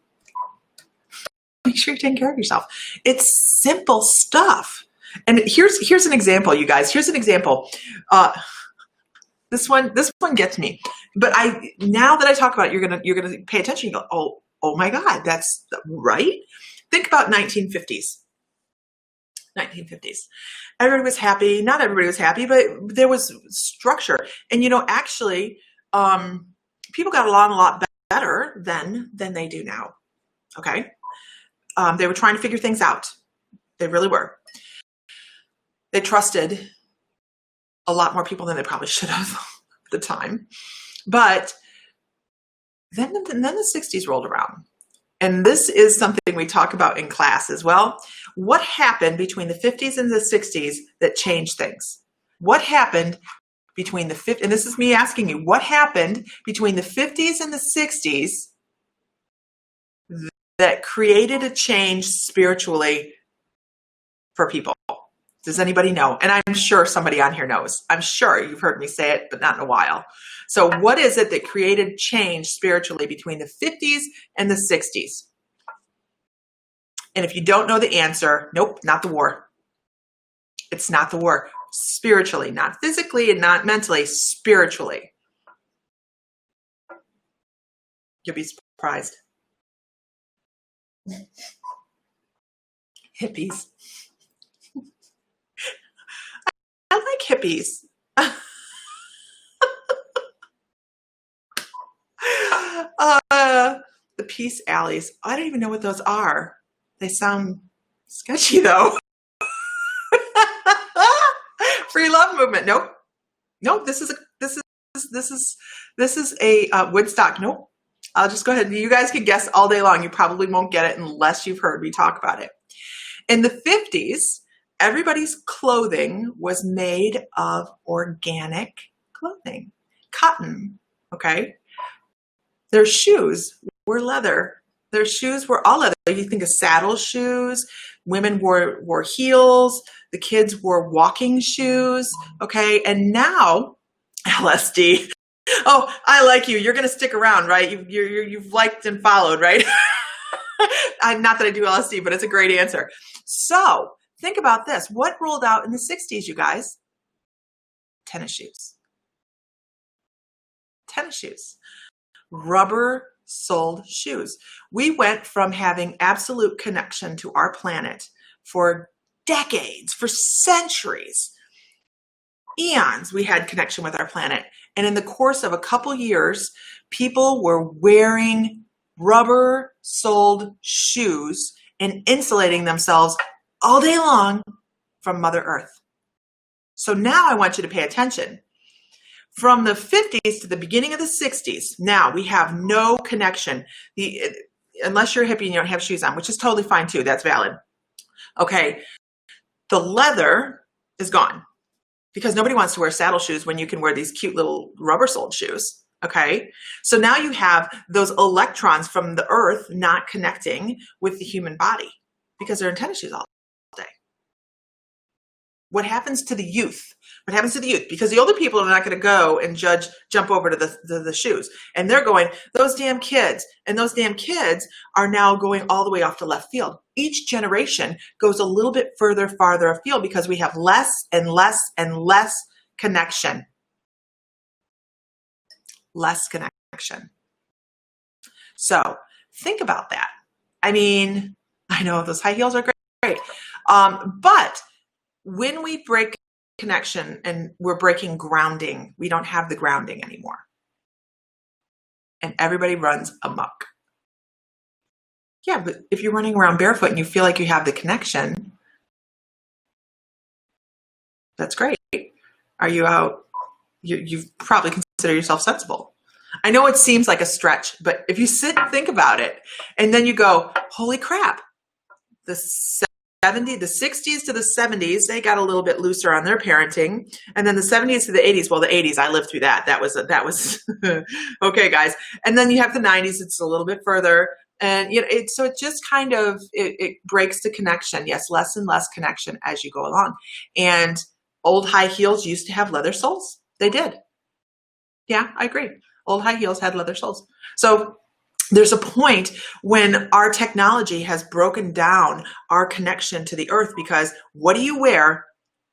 Make sure you're taking care of yourself. It's simple stuff. And here's an example, you guys. Here's an example. This one gets me. But now that I talk about it, you're gonna pay attention. You go, oh my God, that's right. Think about 1950s. 1950s. Everybody was happy. Not everybody was happy, but there was structure. And actually, people got along a lot better then than they do now. Okay. They were trying to figure things out. They really were. They trusted a lot more people than they probably should have at the time. But then the 60s rolled around. And this is something we talk about in class as well. What happened between the 50s and the 60s that changed things? What happened between the 50s, and this is me asking you, what happened between the 50s and the 60s that created a change spiritually for people? Does anybody know? And I'm sure somebody on here knows. I'm sure you've heard me say it, but not in a while. So what is it that created change spiritually between the 50s and the 60s? And if you don't know the answer, nope, not the war. It's not the war. Spiritually, not physically and not mentally, spiritually. You'll be surprised. Hippies. I like hippies. The peace alleys. I don't even know what those are. They sound sketchy though. Free love movement. Nope. Nope. This is a Woodstock. Nope. I'll just go ahead. You guys can guess all day long. You probably won't get it unless you've heard me talk about it. In the 50s, everybody's clothing was made of organic clothing, cotton. Okay. Their shoes were leather. Their shoes were all leather. You think of saddle shoes. Women wore heels. The kids wore walking shoes. Okay. And now LSD. Oh, I like you. You're going to stick around, right? You've liked and followed, right? Not that I do LSD, but it's a great answer. So think about this. What rolled out in the 60s, you guys? Tennis shoes. Tennis shoes. Rubber-soled shoes. We went from having absolute connection to our planet for decades, for centuries, eons, we had connection with our planet. And in the course of a couple years, people were wearing rubber-soled shoes and insulating themselves all day long from Mother Earth. So now I want you to pay attention. From the 50s to the beginning of the 60s, now we have no connection. Unless you're a hippie and you don't have shoes on, which is totally fine too. That's valid. Okay. The leather is gone because nobody wants to wear saddle shoes when you can wear these cute little rubber-soled shoes. Okay. So now you have those electrons from the earth not connecting with the human body because they're in tennis shoes all day. What happens to the youth? What happens to the youth? Because the older people are not going to go and jump over to the shoes. And they're going, those damn kids. And those damn kids are now going all the way off to left field. Each generation goes a little bit farther afield because we have less and less and less connection. Less connection. So think about that. I mean, I know those high heels are great. But when we break connection and we're breaking grounding, we don't have the grounding anymore. And everybody runs amok. Yeah, but if you're running around barefoot and you feel like you have the connection, that's great. Are you out? You probably consider yourself sensible. I know it seems like a stretch, but if you sit and think about it, and then you go, holy crap, the 60s to the 70s, they got a little bit looser on their parenting. And then the 70s to the 80s, well, the 80s, I lived through that. That was okay, guys. And then you have the 90s, it's a little bit further. And you know, so it just kind of, it breaks the connection. Yes, less and less connection as you go along. And old high heels used to have leather soles. They did. Yeah, I agree. Old high heels had leather soles. So there's a point when our technology has broken down our connection to the earth because what do you wear?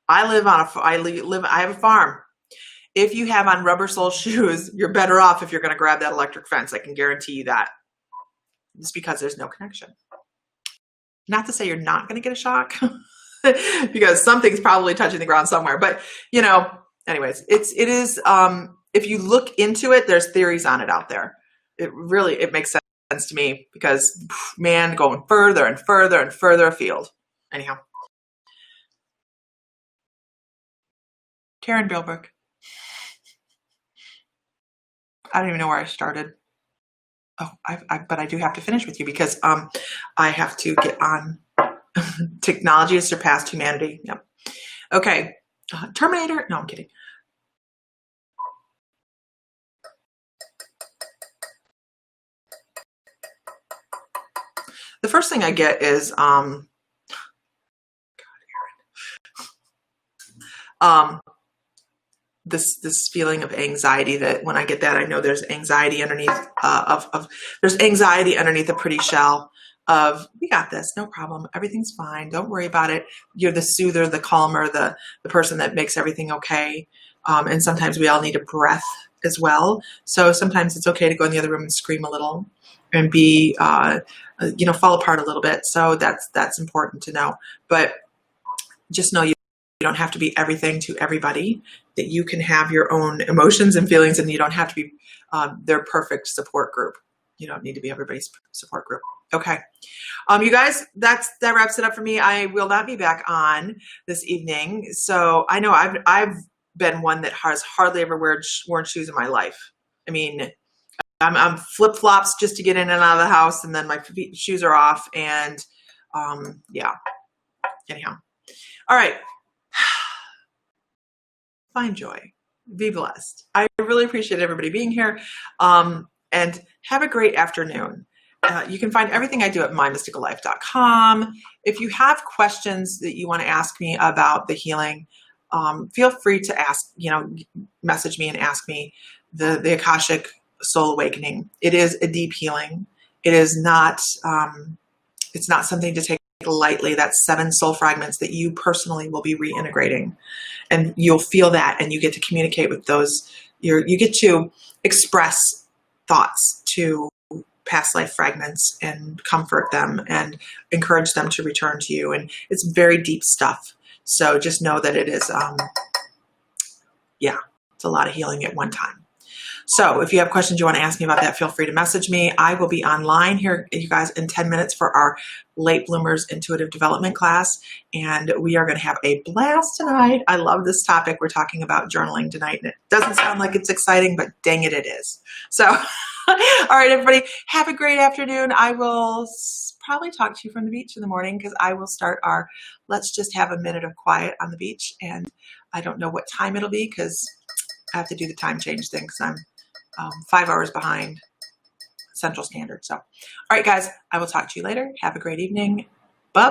I have a farm. If you have on rubber sole shoes, you're better off if you're going to grab that electric fence. I can guarantee you that. It's because there's no connection. Not to say you're not going to get a shock because something's probably touching the ground somewhere, but you know, anyways, it is, if you look into it, there's theories on it out there. It makes sense to me because, man, going further and further and further afield. Anyhow. Karen Bilbrook. I don't even know where I started. Oh, but I do have to finish with you because I have to get on. Technology has surpassed humanity. Yep. Okay. Terminator? No, I'm kidding. The first thing I get is this feeling of anxiety that when I get that, I know there's anxiety underneath there's anxiety underneath a pretty shell of, we got this, no problem, everything's fine, don't worry about it. You're the soother, the calmer, the person that makes everything okay. And sometimes we all need a breath as well. So sometimes it's okay to go in the other room and scream a little and be, fall apart a little bit. So that's important to know. But just know you don't have to be everything to everybody, that you can have your own emotions and feelings, and you don't have to be their perfect support group. You don't need to be everybody's support group. Okay. You guys, that wraps it up for me. I will not be back on this evening. So I know I've been one that has hardly ever worn shoes in my life. I mean, I'm flip-flops just to get in and out of the house, and then my shoes are off, and yeah. Anyhow. All right. Find joy. Be blessed. I really appreciate everybody being here, and have a great afternoon. You can find everything I do at mymysticallife.com. If you have questions that you want to ask me about the healing, feel free to ask, message me and ask me. The Akashic Soul Awakening, it is a deep healing. It is not, it's not something to take lightly. That's 7 soul fragments that you personally will be reintegrating. And you'll feel that, and you get to communicate with those. You get to express thoughts to past life fragments and comfort them and encourage them to return to you. And it's very deep stuff. So just know that it is, it's a lot of healing at one time. So if you have questions you want to ask me about that, feel free to message me. I will be online here, you guys, in 10 minutes for our Late Bloomers Intuitive Development class. And we are going to have a blast tonight. I love this topic. We're talking about journaling tonight. And it doesn't sound like it's exciting, but dang it, it is. So, all right, everybody, have a great afternoon. I will probably talk to you from the beach in the morning because I will start our let's just have a minute of quiet on the beach. And I don't know what time it'll be because I have to do the time change thing because I'm 5 hours behind Central Standard. So, all right, guys, I will talk to you later. Have a great evening.